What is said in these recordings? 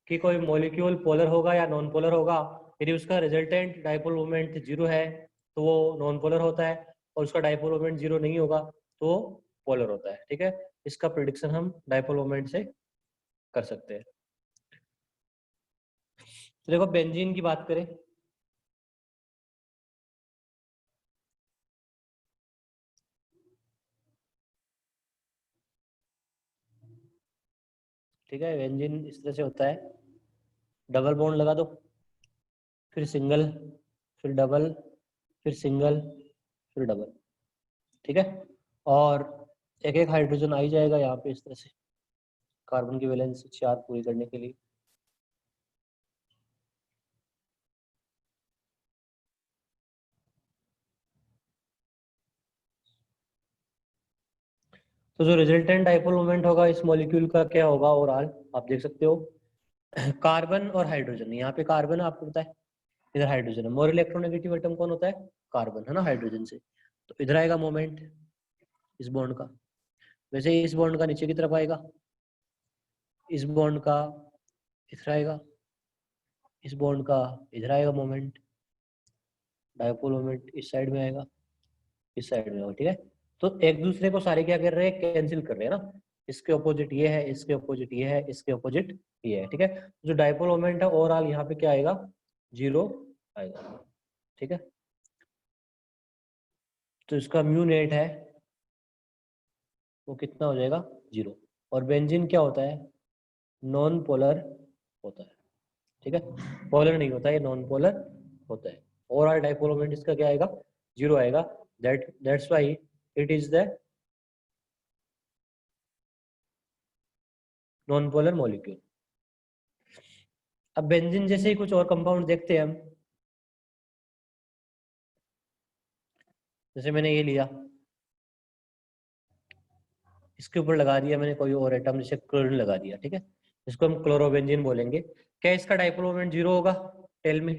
कि कोई molecule polar होगा या नॉन पोलर होगा। यदि उसका रिजल्टेंट डाइपोल मोमेंट 0 है तो वो नॉन पोलर होता है, और उसका डाइपोल मोमेंट 0 नहीं होगा तो वो पोलर होता है। ठीक है, इसका प्रिडिक्शन हम डाइपोल मोमेंट से कर सकते हैं। तो देखो बेंजीन की बात करें, ठीक है, बेंजीन इस तरह से होता है, डबल बॉन्ड लगा दो, फिर सिंगल, फिर डबल, फिर सिंगल, फिर डबल। ठीक है, और एक एक हाइड्रोजन आ ही जाएगा यहाँ पे इस तरह से, कार्बन की वैलेंस 4 पूरी करने के लिए। तो जो रिजल्टेंट डाइपोल मोमेंट होगा इस मॉलिक्यूल का क्या होगा ओवरऑल, आप देख सकते हो। कार्बन और हाइड्रोजन, यहाँ पे कार्बन है आपको पता है, इधर हाइड्रोजन है। मोर इलेक्ट्रोनेगेटिव एटम कौन होता है, कार्बन, है ना, हाइड्रोजन से। तो इधर आएगा मोमेंट इस बॉन्ड का, वैसे ही इस बॉन्ड का नीचे की तरफ आएगा, इस बॉन्ड का इधर आएगा, इस बॉन्ड का इधर आएगा मोमेंट, डाइपोल मोमेंट इस साइड में आएगा, इस साइड में होगा। ठीक है, तो एक दूसरे को सारे क्या कर रहे हैं, कैंसिल कर रहे हैं ना। इसके ऑपोजिट ये है, इसके ऑपोजिट ये है, इसके ऑपोजिट ये है। ठीक है, जो डाइपोल मोमेंट है ओवरऑल यहाँ पे क्या आएगा, 0 आएगा। ठीक है, तो इसका म्यू नेट है वो कितना हो जाएगा, 0। और बेंजीन क्या होता है, नॉन पोलर होता है। ठीक है, पोलर नहीं होता है, ये नॉन पोलर होता है। ओवरऑल डाइपोल मोमेंट इसका क्या आएगा, 0 आएगा। That's why it is the non polar molecule. अब बेंजीन जैसे ही कुछ और कंपाउंड देखते हैं हम, जैसे मैंने ये लिया, इसके ऊपर लगा दिया मैंने कोई और एटम, जैसे क्लोरीन लगा दिया। ठीक है, इसको हम क्लोरोबेंजीन बोलेंगे। क्या इसका डाइपोल मोमेंट 0 होगा, टेल में।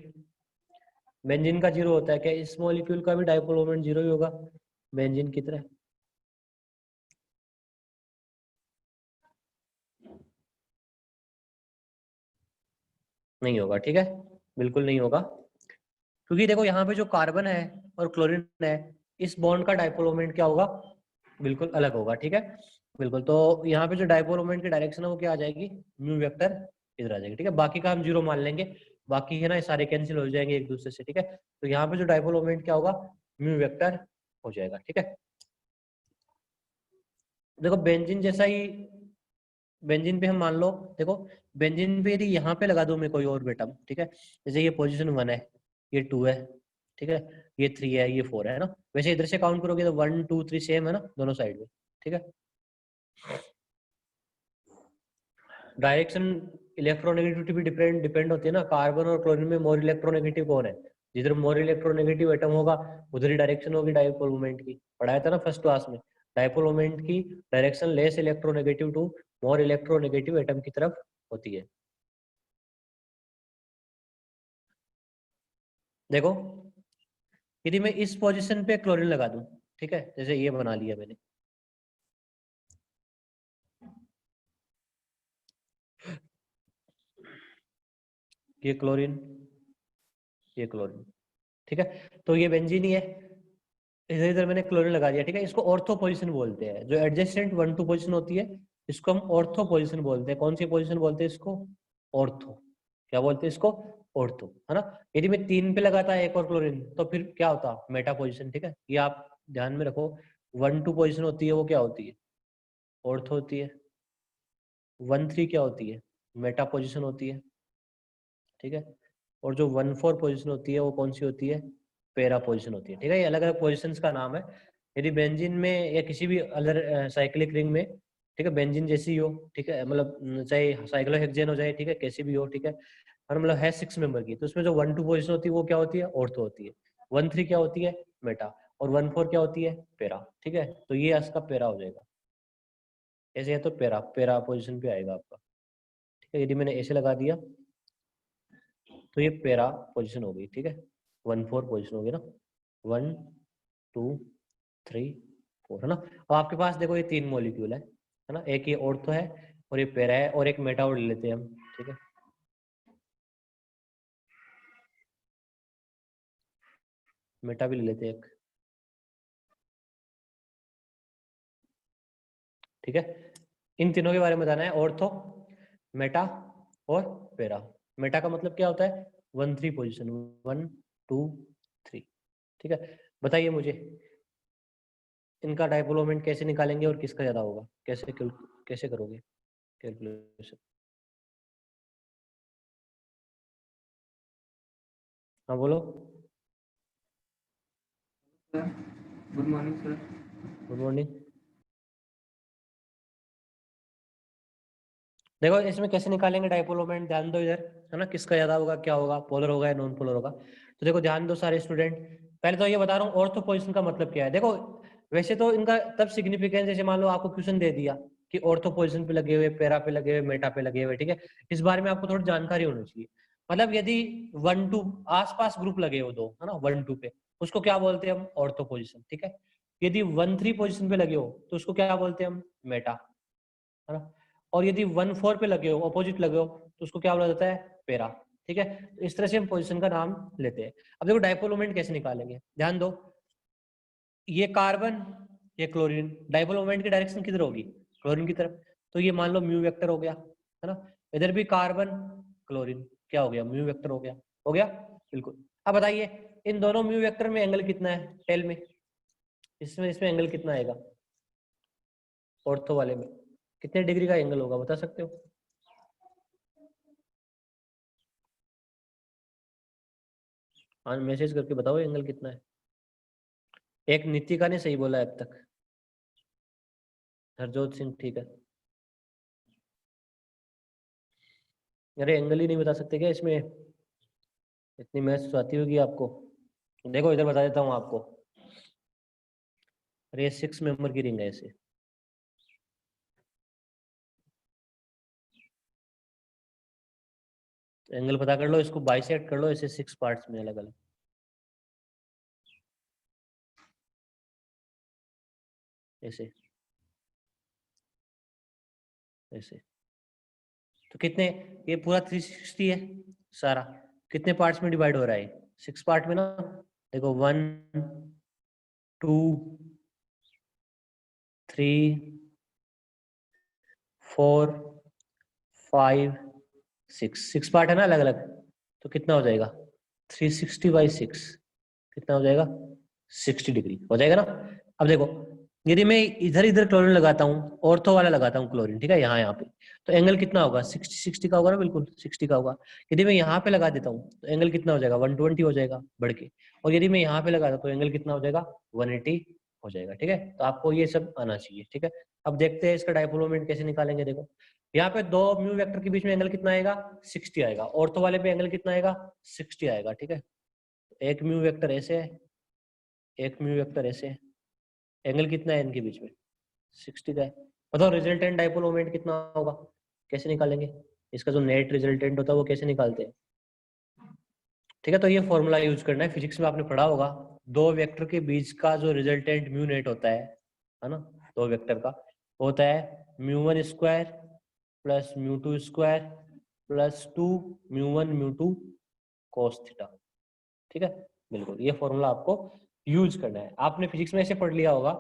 बेंजीन का 0 होता है, क्या इस मॉलिक्यूल का भी डाइपोल मोमेंट 0 ही होगा, बेंजीन की तरह। नहीं होगा। ठीक है, बिल्कुल नहीं होगा, क्योंकि देखो यहाँ पे जो कार्बन है और क्लोरीन है, इस बॉन्ड का डाइपोल मोमेंट क्या होगा, बिल्कुल अलग होगा। ठीक है, बिल्कुल। तो यहाँ पे जो डाइपोल मोमेंट की डायरेक्शन है वो क्या आ जाएगी, म्यू वेक्टर इधर आ जाएगी। ठीक है, बाकी का हम 0 मान लेंगे, बाकी है ना, ये सारे कैंसिल हो जाएंगे एक दूसरे से। ठीक है, तो यहाँ पे जो डाइपोल मोमेंट क्या होगा, म्यू वेक्टर हो जाएगा। ठीक है, देखो बेंजीन जैसा ही, बेंजीन पे हम मान लो, देखो बेंजीन पे यदि यहाँ पे लगा दूं मैं कोई और एटम, ठीक है, जैसे ये पोजीशन 1 है, ये 2 है, ठीक है, ये 3 है, ये 4 है ना। वैसे इधर से काउंट करोगे तो 1 2 3 सेम है ना दोनों साइड में। ठीक है, डायरेक्शन इलेक्ट्रोनेगेटिविटी भी डिपेंड डिपेंड होती है ना। कार्बन और क्लोरीन में मोर इलेक्ट्रोनेगेटिव कौन है, जिधर मोर इलेक्ट्रोनेगेटिव एटम होगा उधर ही डायरेक्शन होगी डाइपोल मोमेंट की। पढ़ाया था ना फर्स्ट क्लास में, डाइपोल मोमेंट की direction less electronegative to more electronegative atom की तरफ होती है। देखो यदि मैं इस पोजीशन पे क्लोरीन लगा दूं, ठीक है, जैसे ये बना लिया मैंने, ये क्लोरीन, ये क्लोरीन, ठीक है, तो ये बेंजीन ही है। इधर इधर मैंने क्लोरीन लगा दिया। ठीक है, इसको ऑर्थो पोजीशन बोलते हैं, जो एडजेसेंट 1 2 पोजीशन होती है इसको हम ऑर्थो पोजीशन बोलते हैं। कौन सी पोजीशन बोलते हैं इसको, ऑर्थो। क्या बोलते हैं इसको, ऑर्थो, है ना। यदि मैं 3 पे लगाता एक और क्लोरीन तो फिर क्या होता, मेटा पोजीशन। ठीक है, ये आप ध्यान में रखो, 1 2 पोजीशन होती है वो क्या होती है, ऑर्थो होती है। 1 3 क्या होती है, मेटा पोजीशन होती है। ठीक है, और जो 1 4 पोजीशन होती है वो कौन सी होती है, पेरा पोजीशन होती है। ठीक है, ये अलग अलग पोजीशंस का नाम है। यदि बेंजीन में या किसी भी अदर साइक्लिक रिंग में, ठीक है, बेंजीन जैसी हो, ठीक है, मतलब चाहे साइक्लोहेक्सेन हो जाए, ठीक है, कैसी भी हो, ठीक है, और मतलब है 6 मेंबर की, तो उसमें जो 1 2 पोजीशन होती है वो क्या होती है, ऑर्थो होती है। 1 3 क्या होती है, मेटा, और 1 4 क्या होती है, पेरा। ठीक है, तो ये इसका पेरा हो जाएगा। ऐसे है तो पेरा पेरा पोजीशन पे आएगा आपका। ठीक है, यदि मैंने ऐसे लगा दिया तो ये पेरा पोजीशन हो गई। ठीक है, 1 4 पोजीशन होगी ना, 1 2 3 4, है ना। अब आपके पास देखो ये 3 मॉलिक्यूल है ना, एक ये ऑर्थो है और ये पेरा है, और एक मेटा और ले लेते हैं हम। ठीक है, मेटा भी ले लेते हैं एक, ठीक है। इन तीनों के बारे में बताना है, ऑर्थो, मेटा और पैरा। मेटा का मतलब क्या होता है? 1 3 पोजीशन, 1 2 3, ठीक है। बताइए मुझे इनका डायपोल मोमेंट कैसे निकालेंगे और किसका ज्यादा होगा, कैसे करोगे कैलकुलेशन? हाँ बोलो। Good morning sir. Good morning. देखो इसमें कैसे निकालेंगे डायपोल मोमेंट, ध्यान दो इधर, है ना, किसका ज्यादा होगा, क्या होगा, पोलर होगा या नॉन पोलर होगा। तो देखो ध्यान दो सारे स्टूडेंट, पहले तो ये बता रहा हूँ ऑर्थो पोजीशन का मतलब क्या है। देखो वैसे तो इनका तब सिग्निफिकेंस, जैसे मान लो आपको क्वेश्चन दे दिया कि ऑर्थो पोजीशन पे लगे हुए, पैरा पे लगे हुए, मेटा पे लगे हुए, ठीक है, इस बारे में आपको थोड़ी जानकारी होनी चाहिए। मतलब यदि 1 2 आसपास ग्रुप लगे हो दो, है ना, 1 2 पे, उसको क्या बोलते हैं हम? ऑर्थो पोजीशन, ठीक है। यदि 1 3 पोजीशन पे लगे हो तो उसको क्या बोलते हैं हम? मेटा, है ना। और यदि 1 4 पे लगे हो, अपोजिट लगे हो, तो उसको क्या बोला जाता है? पैरा, ठीक है। तो इस तरह से हम पोजीशन का नाम लेते हैं। अब देखो डायपोल मोमेंट कैसे निकालेंगे, ध्यान दो, ये कार्बन, ये क्लोरीन, डायपोल मोमेंट की डायरेक्शन किधर होगी? क्लोरीन की तरफ। तो ये मान लो म्यू वेक्टर हो गया, है ना। इधर भी कार्बन क्लोरीन, क्या हो गया? म्यू वेक्टर हो गया, हो गया, बिल्कुल। अब बताइए इन दोनों म्यू वेक्टर में एंगल कितना है? टेल में, इसमें इसमें एंगल कितना आएगा? ऑर्थो वाले में कितने डिग्री का एंगल होगा, बता सकते हो? हाँ मैसेज करके बताओ एंगल कितना है। एक नितिका ने सही बोला है अब तक, हरजोत सिंह, ठीक है। अरे एंगल ही नहीं बता सकते क्या इसमें? इतनी मैथ्स तो आती होगी आपको। देखो इधर बता देता हूँ आपको, अरे 6 मेंबर की रिंग है ऐसे, एंगल पता कर लो, इसको बाइसेक्ट कर लो ऐसे 6 पार्ट्स में अलग अलग, ऐसे ऐसे। तो कितने, ये पूरा 360 है सारा, कितने पार्ट्स में डिवाइड हो रहा है? 6 पार्ट में ना। देखो 1 2 3 4 5 6 पार्ट है ना अलग अलग। तो कितना हो जाएगा? 360/6 कितना हो जाएगा? 60 डिग्री हो जाएगा ना। अब देखो यदि मैं इधर इधर क्लोरीन लगाता हूँ, ऑर्थो वाला लगाता हूँ क्लोरीन, ठीक है, यहाँ यहाँ पे, तो एंगल कितना होगा? 60 का होगा ना, बिल्कुल 60 का होगा। यदि मैं यहाँ पे लगा देता हूँ तो एंगल कितना हो जाएगा? 120 हो जाएगा बढ़ के। और यदि मैं यहाँ पे लगाता हूँ तो एंगल कितना हो जाएगा? 180 हो जाएगा, ठीक है। तो आपको ये सब आना चाहिए, ठीक है। अब देखते हैं इसका डायपोल मोमेंट कैसे निकालेंगे। देखो यहाँ पे दो म्यू वेक्टर के बीच में एंगल कितना आएगा? 60 आएगा। ऑर्थो वाले पे एंगल कितना आएगा? 60 आएगा, ठीक है। एक म्यू वेक्टर ऐसे है, एक म्यू वेक्टर ऐसे है, एंगल कितना है इनके बीच में? 60 का है। बताओ रिजल्टेंट डायपोल मोमेंट कितना होगा, कैसे निकालेंगे? इसका जो नेट रिजल्टेंट होता है वो कैसे निकालते हैं? ठीक है, तो ये फॉर्मूला यूज करना है, फिजिक्स में आपने पढ़ा होगा, दो वेक्टर के बीच का जो रिजल्टेंट म्यू नेट होता है ना, दो वेक्टर का होता है μ1² प्लस μ2² प्लस 2 μ1 μ2 cos थीटा, ठीक है। बिल्कुल ये फॉर्मूला आपको यूज करना है, आपने फिजिक्स में ऐसे पढ़ लिया होगा,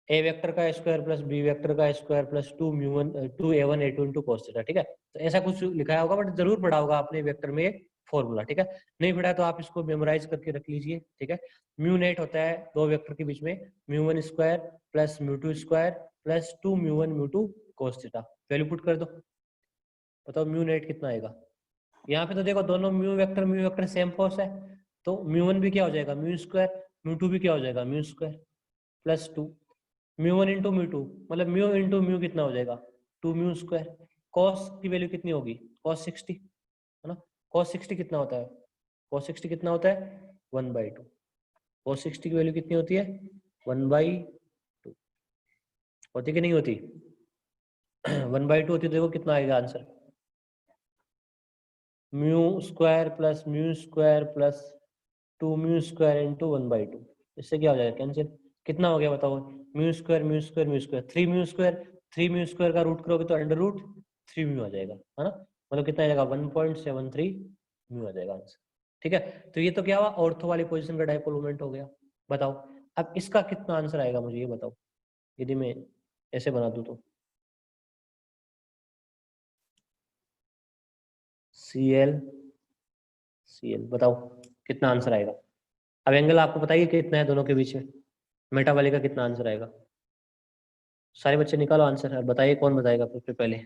ए वेक्टर का स्क्वायर प्लस बी वेक्टर का square plus 2a1 a2 into cos theta, ठीक है। तो ऐसा कुछ लिखा होगा, बट जरूर पढ़ा होगा आपने वेक्टर में एक फॉर्मूला, ठीक है। नहीं पढ़ा तो आप इसको मेमोराइज करके रख लीजिए, ठीक है। म्यू नेट होता है दो वेक्टर के बीच में μ1² plus μ2² plus 2 μ1 μ2 cos theta. Value put कर दो, बताओ म्यू नेट कितना आएगा। यहाँ पे तो देखो दोनों म्यू वेक्टर सेम फोर्स है, तो μ1 भी क्या हो जाएगा? μ² μ2 भी क्या हो जाएगा? μ² प्लस 2 μ1 इंटू μ2, मतलब म्यू इंटू म्यू कितना हो जाएगा? 2 μ²। कॉस की वैल्यू कितनी होगी? cos 60, है ना। cos 60 कितना होता है? cos 60 कितना होता है? 1/2। cos 60 की वैल्यू कितनी होती है? 1/2 होती कि नहीं होती? 1/2 होती, देखो कितना आएगा आंसर, μ² प्लस μ² प्लस 2 μ² इंटू 1/2। इससे क्या हो जाएगा? कैंसिल। कितना हो गया बताओ? μ² μ² μ², 3 μ², 3 μ² का रूट करोगे तो √3 म्यू आ जाएगा, है ना। मतलब कितना आ जाएगा? 1.73 म्यू आ जाएगा आंसर। ठीक है। तो ये तो क्या हुआ, ऑर्थो वाली पोजीशन का डायपोल मोमेंट हो गया। बताओ अब इसका कितना आंसर आएगा, मुझे ये बताओ, यदि मैं ऐसे बना दूं तो Cl Cl, बताओ कितना आंसर आएगा। अब एंगल आपको बताइए कितना है दोनों के बीच में, मेटा वाले का कितना आंसर आएगा। सारे बच्चे निकालो आंसर, अब बताइए कौन बताएगा सबसे पहले।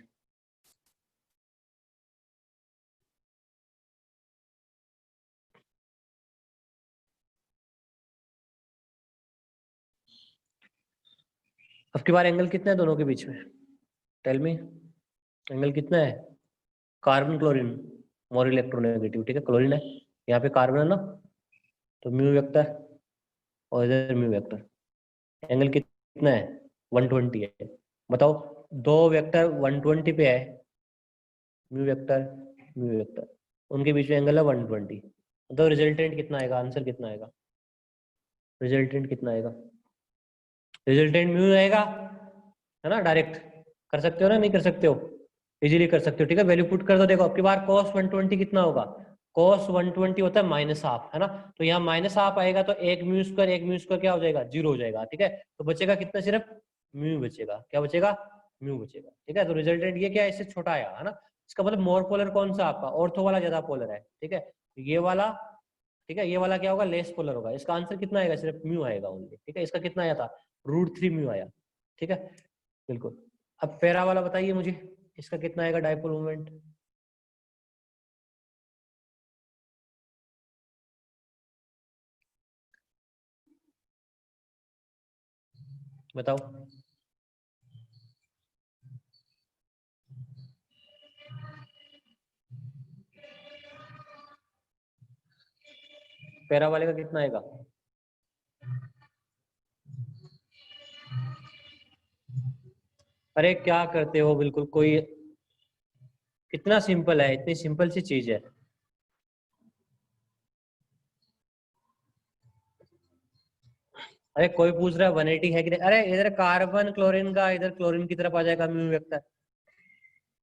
अब की बार एंगल कितना है दोनों के बीच में, टेल मी, एंगल कितना है। कार्बन क्लोरीन मोर इलेक्ट्रोनेगेटिव, ठीक है, क्लोरीन है, यहाँ पे कार्बन है ना, तो म्यू वेक्टर और इधर म्यू वेक्टर, एंगल कितना है 120 है। बताओ दो वेक्टर 120 पे है, म्यू वेक्टर म्यू वेक्टर, उनके बीच में एंगल है 120, तो रिजल्टेंट कितना आएगा, आंसर कितना आएगा, रिजल्टेंट कितना आएगा, रिजल्टेंट म्यू आएगा, है ना, डायरेक्ट कर सकते हो ना, नहीं कर सकते हो, इजीली कर सकते हो, ठीक है, वैल्यू पुट कर दो। देखो आपकी बार cos 120 कितना होगा, cos 120 होता है -हाफ, है ना, तो यहाँ -हाफ आएगा तो एक म्यू स्क्वायर क्या हो जाएगा, 0 हो जाएगा, ठीक है, तो बचेगा कितना, सिर्फ म्यू बचेगा, क्या बचेगा, म्यू बचेगा, ठीक है। तो रिजल्टेंट ये क्या है, इससे छोटा आया, है ना, इसका मतलब मोर पोलर कौन सा आपका, ऑर्थो वाला ज्यादा पोलर है, ठीक है, ये वाला, ठीक है, ये वाला क्या होगा, लेस पोलर होगा, इसका आंसर कितना आएगा, सिर्फ म्यू आएगा ओनली, ठीक है, इसका कितना आया था, √3 म्यू आया, ठीक है, बिल्कुल। अब पैरा वाला बताइए मुझे, इसका कितना आएगा डायपोल मोमेंट, बताओ। पैरा वाले का कितना आएगा, अरे क्या करते हो, बिल्कुल कोई, कितना सिंपल है, इतनी सिंपल सी चीज है। अरे कोई पूछ रहा है 180 है कि नहीं, अरे इधर कार्बन क्लोरीन का इधर क्लोरीन की तरफ आ जाएगा mu vector,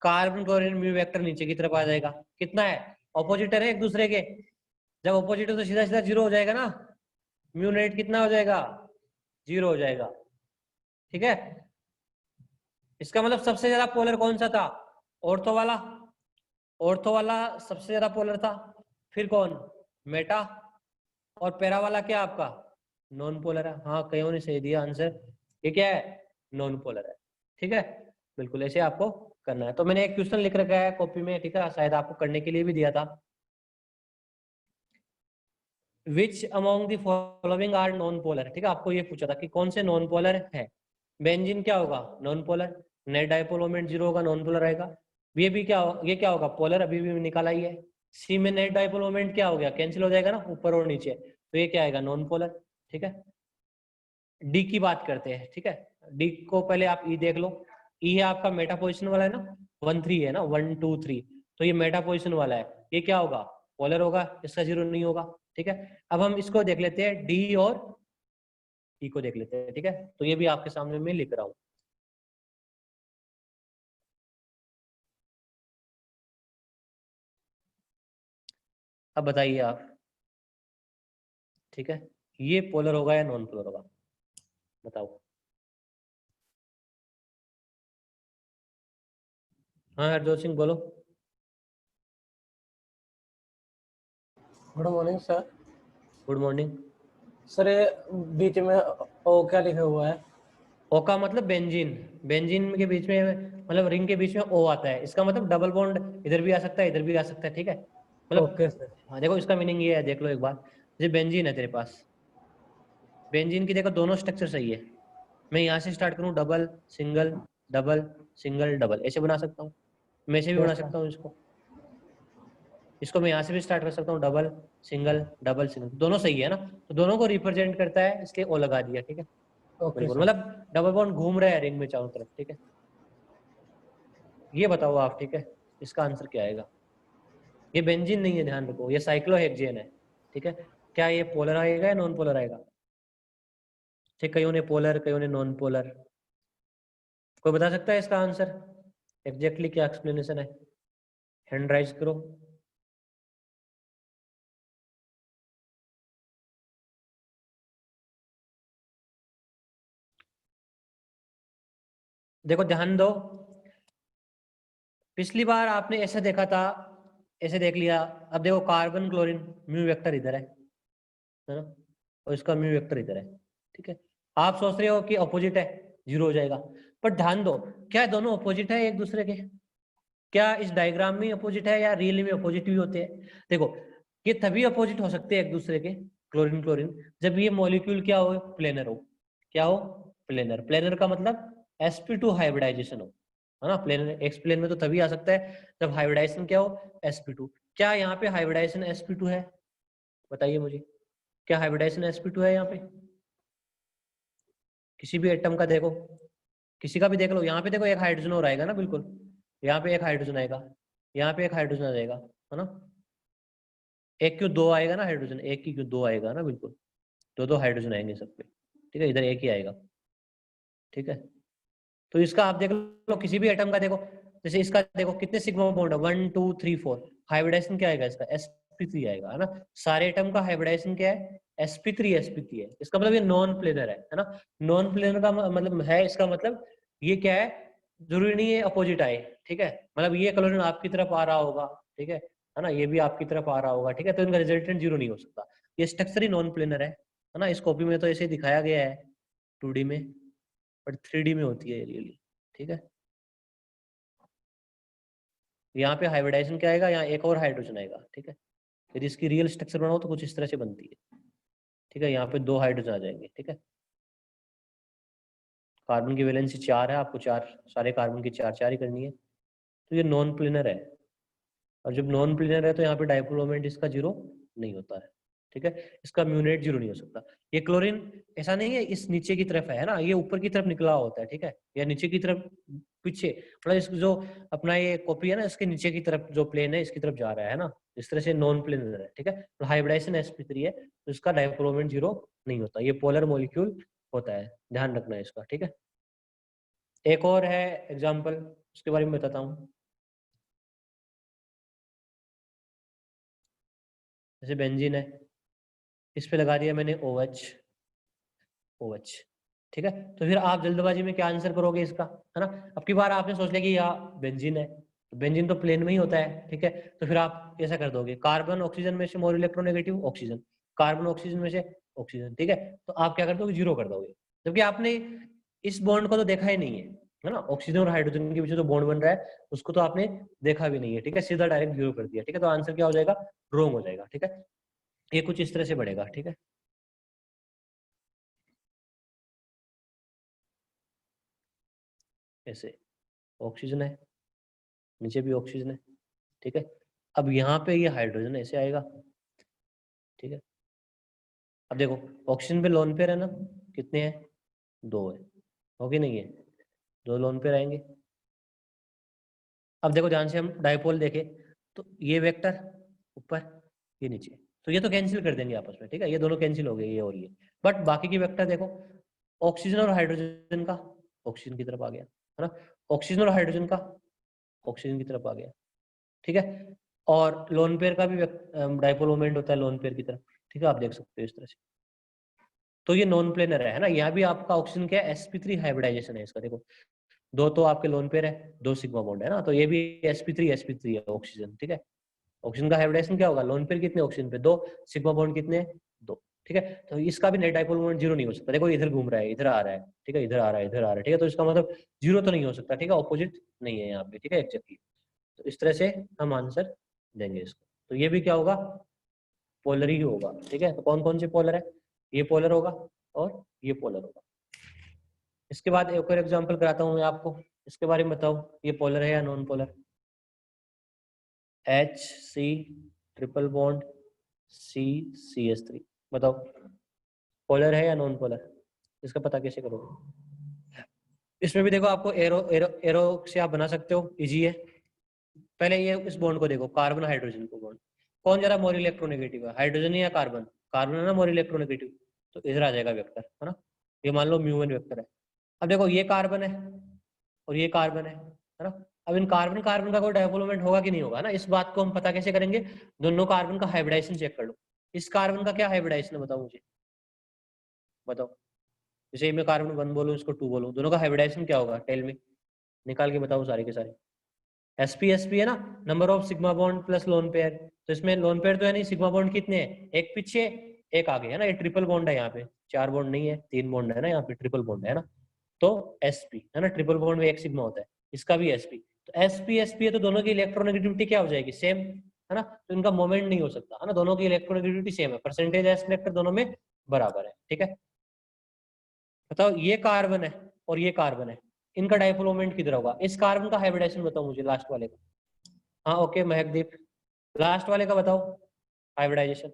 carbon chlorine mu vector नीचे की तरफ आ जाएगा, कितना है, ऑपोजिट है एक दूसरे के, जब ऑपोजिट हो तो सीधा सीधा 0 हो जाएगा ना, म्यू नेट कितना हो जाएगा, 0 हो जाएगा, ठीक है। इसका मतलब सबसे ज्यादा पोलर कौन सा था, ऑर्थो वाला, ऑर्थो वाला सबसे ज्यादा पोलर था, फिर कौन, मेटा, और पैरा वाला क्या आपका, नॉन पोलर है, हाँ कईयों ने सही दिया आंसर, ये क्या है, नॉन पोलर है, ठीक है, बिल्कुल ऐसे आपको करना है। तो मैंने एक क्वेश्चन लिख रखा है कॉपी में, ठीक है, शायद आपको करने के लिए भी दिया था, which among the following are non polar, ठीक है, आपको ये पूछा था कि कौन से नॉन पोलर है। बेंजीन क्या होगा, non polar, net dipole moment 0 होगा, नॉन पोलर आएगा। ये भी क्या हो, ये क्या होगा, पोलर, अभी भी निकाला ही है। सी में नेट डायपोल मोमेंट क्या हो गया, कैंसिल हो जाएगा ना, ऊपर और नीचे, तो ये क्या आएगा, नॉन पोलर, ठीक है। डी की बात करते हैं, ठीक है, डी को पहले आप ई देख लो, ई है आपका मेटा पोजिशन वाला है ना, 1 3 है ना, 1 2 3, तो ये मेटा पोजिशन वाला है, ये क्या होगा, पोलर होगा, इसका 0 नहीं होगा, ठीक है। अब हम इसको देख लेते हैं, डी और ई को देख लेते हैं, ठीक है, तो ये भी आपके सामने मैं लिख रहा हूँ। अब बताइए आप, ठीक है, ये पोलर होगा या नॉन पोलर होगा, बताओ। हाँ हरजोत सिंह बोलो। Good morning sir. Good morning. Sir ये बीच में ओ क्या लिखा हुआ है, ओ का मतलब बेंजीन, बेंजीन के बीच में मतलब रिंग के बीच में ओ आता है, इसका मतलब डबल बॉन्ड इधर भी आ सकता है, इधर भी आ सकता है, ठीक है, मतलब ओके सर। हाँ देखो इसका मीनिंग ये है, देख लो एक बार, जैसे बेंजीन है तेरे पास, बेंजीन की देखो दोनों स्ट्रक्चर सही है, मैं यहाँ से स्टार्ट करूँ, double single double single double, ऐसे बना सकता हूँ, मैं ऐसे भी बना यस सर। सकता हूँ इसको, इसको मैं यहाँ से भी स्टार्ट कर सकता हूँ, डबल सिंगल दोनों सही है ना, तो दोनों को रिप्रेजेंट करता है, इसलिए ओ लगा दिया, ठीक है, ओके बिल्कुल, सर। मतलब डबल बॉन्ड घूम रहा है रिंग में चारों तरफ, ठीक है। ये बताओ आप, ठीक है, इसका आंसर क्या आएगा, ये बेंजीन नहीं है, ध्यान रखो, ये साइक्लोहेक्सेन है, ठीक है, क्या ये पोलर आएगा या नॉन पोलर आएगा, ठीक, कईयों ने पोलर कईयों ने नॉन पोलर, कोई बता सकता है इसका आंसर, एग्जैक्टली क्या एक्सप्लेनेशन है, हैंड राइज करो। देखो ध्यान दो, पिछली बार आपने ऐसे देखा था, ऐसे देख लिया। अब देखो कार्बन क्लोरीन, म्यू वेक्टर इधर है ना, और इसका म्यू वेक्टर इधर है, ठीक है। आप सोच रहे हो कि अपोजिट है, 0 हो जाएगा, पर ध्यान दो, क्या दोनों अपोजिट है एक दूसरे के? क्या इस डायग्राम में अपोजिट है या रियली में अपोजिट भी होते हैं? देखो ये तभी अपोजिट हो सकते हैं एक दूसरे के, क्लोरीन क्लोरीन, जब ये मॉलिक्यूल क्या हो, प्लेनर हो। क्या हो? प्लेनर। प्लेनर का मतलब sp2 हाइब्रिडाइजेशन हो, है ना। प्लेनर एक्स प्लेन में तो तभी आ सकता है जब हाइब्रिडाइजेशन क्या हो, sp2। क्या यहाँ पे हाइब्रिडाइजेशन sp2 है? बताइए मुझे, क्या हाइब्रिडाइजेशन sp2 है यहाँ पे? किसी भी एटम का देखो, किसी का भी देख लो, यहाँ पे देखो एक हाइड्रोजन और आएगा ना, बिल्कुल। यहाँ पे एक हाइड्रोजन आएगा, यहाँ पे एक हाइड्रोजन आ जाएगा, है ना। एक क्यों दो आएगा ना हाइड्रोजन, एक की क्यों दो आएगा ना, बिल्कुल। दो हाइड्रोजन आएंगे सब पे, ठीक है। इधर एक ही आएगा, ठीक है। तो इसका आप देख लो, किसी भी एटम का देखो, जैसे इसका देखो कितने सिग्मा बॉन्ड है, 1 2 3 4। हाइब्रिडाइजेशन क्या आएगा इसका? sp3 आएगा, है ना। सारे एटम का हाइब्रिडाइजेशन क्या है? sp3 है। इसका मतलब ये नॉन प्लेनर है ना। नॉन प्लेनर का मतलब है, इसका मतलब ये क्या है, जरूरी नहीं है अपोजिट आए, ठीक है। मतलब ये क्लोरीन आपकी तरफ आ रहा होगा, ठीक है ना, ये भी आपकी तरफ आ रहा होगा, ठीक है। तो इनका रिजल्टेंट 0 नहीं हो सकता, ये स्ट्रक्चर ही नॉन प्लेनर है ना। इस कॉपी में तो ऐसे दिखाया गया है 2D में, बट 3D में होती है रियली, ठीक है। यहाँ पे हाइब्रिडाइजेशन क्या आएगा, यहाँ एक और हाइड्रोजन आएगा, ठीक है। यदि इसकी रियल स्ट्रक्चर बनाओ तो कुछ इस तरह से बनती है, ठीक है। यहाँ पे 2 हाइड्रोजन आ जाएंगे, ठीक है। कार्बन की वैलेंसी 4 है, आपको 4 सारे कार्बन की 4 ही करनी है। तो ये नॉन प्लेनर है, और जब नॉन प्लेनर है तो यहाँ पे डाइपोल मोमेंट इसका 0 नहीं होता है, ठीक है। इसका म्यूनेट 0 नहीं हो सकता। ये क्लोरीन ऐसा नहीं है इस नीचे की तरफ है ना, ये ऊपर की तरफ निकला होता है, ठीक है, या नीचे की तरफ पीछे, मतलब इस जो अपना ये कॉपी है ना, इसके नीचे की तरफ जो प्लेन है इसकी तरफ जा रहा है ना, इस तरह से नॉन प्लेनर है, ठीक है। तो हाइब्रिडाइजेशन sp3 है, तो इसका डाइपोल मोमेंट 0 नहीं होता, ये पोलर मॉलिक्यूल होता है, ध्यान रखना है इसका, ठीक है। एक और है एग्जाम्पल, उसके बारे में बताता हूँ। जैसे बेंजीन है, इस पे लगा दिया मैंने OH, OH, ठीक है। तो फिर आप जल्दबाजी में क्या आंसर करोगे इसका, है ना। अब की बार आपने सोच लिया कि यह बेंजीन है, तो बेंजीन तो प्लेन में ही होता है, ठीक है। तो फिर आप ऐसा कर दोगे, कार्बन ऑक्सीजन में से more electronegative oxygen, carbon oxygen में से ऑक्सीजन, ठीक है। तो आप क्या कर दोगे, 0 कर दोगे, जबकि आपने इस बॉन्ड को तो देखा ही नहीं है ना। ऑक्सीजन और हाइड्रोजन के बीच जो बॉन्ड बन रहा है उसको तो आपने देखा भी नहीं है, ठीक है। सीधा डायरेक्ट 0 कर दिया, ठीक है। तो आंसर क्या हो जाएगा, रॉन्ग हो जाएगा, ठीक है। ये कुछ इस तरह से बढ़ेगा, ठीक है। ऐसे ऑक्सीजन है, नीचे भी ऑक्सीजन है, ठीक है। अब यहाँ पे ये हाइड्रोजन ऐसे आएगा, ठीक है। अब देखो ऑक्सीजन पे लोन पेयर है ना, कितने हैं, 2 है, हो कि नहीं है, 2 लोन पेयर आएंगे। अब देखो ध्यान से, हम डायपोल देखें तो ये वेक्टर ऊपर, ये नीचे, तो ये तो कैंसिल कर देंगे आपस में, ठीक है। ये दोनों कैंसिल हो गए, ये और ये। बट बाकी की वेक्टर देखो, ऑक्सीजन और हाइड्रोजन का ऑक्सीजन की तरफ आ गया, है ना। ऑक्सीजन और हाइड्रोजन का ऑक्सीजन की तरफ आ गया, ठीक है। और लोन पेयर का भी डायपोल मोमेंट होता है लोन पेयर की तरफ, ठीक है। आप देख सकते हो इस तरह से। तो ये नॉन प्लेनर है ना। यहाँ भी आपका ऑक्सीजन क्या है, sp3 हाइब्रिडाइजेशन है इसका, देखो 2 तो आपके लोन पेयर है, 2 सिग्मा बॉन्ड है ना, तो ये भी sp3 है ऑक्सीजन, ठीक है। ऑक्सीजन का हाइब्रिडाइजेशन क्या होगा, लोन पेयर कितने ऑक्सीजन पे, 2, सिग्मा बॉन्ड कितने, 2, ठीक है। तो इसका भी नेट डाइपोल मोमेंट 0 नहीं हो सकता। देखो इधर घूम रहा है, इधर आ रहा है, ठीक है, इधर आ रहा है, इधर आ रहा है, ठीक है। तो इसका मतलब 0 तो नहीं हो सकता, ठीक है, ऑपोजिट नहीं है यहाँ पे, ठीक है, एग्जैक्टली। तो इस तरह से हम आंसर देंगे इसको। तो ये भी क्या होगा, पोलर ही होगा, ठीक है। तो कौन कौन से पोलर है, ये पोलर होगा और ये पोलर होगा। इसके बाद एक और एग्जांपल कराता हूँ मैं आपको, इसके बारे में बताओ, ये पोलर है या non polar. HC triple bond CCH3, बताओ पोलर है या नॉन पोलर, इसका पता कैसे करोगे। इसमें भी देखो आपको एरो एरो एरो से आप बना सकते हो, इजी है। पहले ये इस बॉन्ड को देखो, कार्बन हाइड्रोजन को बॉन्ड, कौन ज्यादा मोर इलेक्ट्रोनेगेटिव है, हाइड्रोजन या कार्बन, कार्बन है ना मोर इलेक्ट्रोनेगेटिव, तो इधर आ जाएगा वेक्टर, है ना। ये मान लो म्यू1 वेक्टर है। अब देखो ये कार्बन है और ये कार्बन है ना। अब इन कार्बन कार्बन का कोई डेवलपमेंट होगा कि नहीं होगा ना, इस बात को हम पता कैसे करेंगे, दोनों कार्बन का हाइब्रिडाइजेशन चेक कर लो। इस कार्बन का क्या हाइब्रिडाइजेशन है, बताओ मुझे, बताओ। जैसे मैं कार्बन 1 बोलूं, इसको 2 बोलूं, दोनों का हाइब्रिडाइजेशन क्या होगा, टेल मी। निकाल के बताओ सारे के सारे। sp है ना, number of sigma bond plus lone pair. तो इसमें लोन पेयर तो है नहीं, सिग्मा बॉन्ड कितने हैं, एक पीछे एक आगे है ना, ये ट्रिपल बॉन्ड है यहाँ पे, 4 बॉन्ड नहीं है, 3 बॉन्ड है ना, यहाँ पे ट्रिपल बॉन्ड है ना। तो sp है ना, ट्रिपल बॉन्ड में एक सिग्मा होता है, इसका भी sp। तो sp है तो दोनों की इलेक्ट्रोनेगेटिविटी क्या हो जाएगी, सेम है ना, तो इनका मोमेंट नहीं हो सकता है ना, दोनों की इलेक्ट्रोनेगेटिविटी सेम है, परसेंटेज एस कलेक्टर दोनों में बराबर है। ठीक है, बताओ ये कार्बन है और ये कार्बन है, इनका डाइपोल मोमेंट किधर होगा, इस कार्बन का हाइब्रिडाइजेशन बताओ मुझे, लास्ट वाले का। हाँ ओके महकदीप, लास्ट वाले का बताओ हाइब्रिडाइजेशन।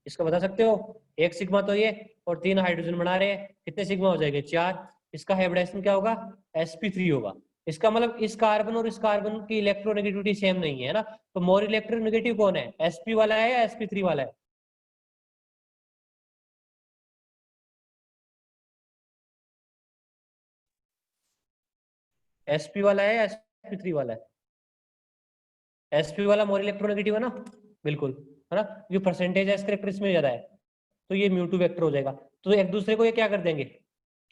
इसका बता सकते हो, एक सिग्मा तो ये और 3 हाइड्रोजन बना रहे हैं, कितने सिग्मा हो जाएंगे, 4। इसका हाइब्रिडाइजेशन क्या होगा, sp3 होगा। इसका मतलब इस कार्बन और इस कार्बन की इलेक्ट्रोनेगेटिविटी सेम नहीं है ना, तो मोर इलेक्ट्रोनेगेटिव कौन है, sp वाला है या sp3 वाला है, sp वाला है या sp3 वाला है, sp वाला मोर इलेक्ट्रोनेगेटिव है ना, बिल्कुल है ना, ये परसेंटेज है इस कैरेक्टर इसमें ज्यादा है, तो ये म्यू2 वेक्टर हो जाएगा। तो एक दूसरे को ये क्या कर देंगे,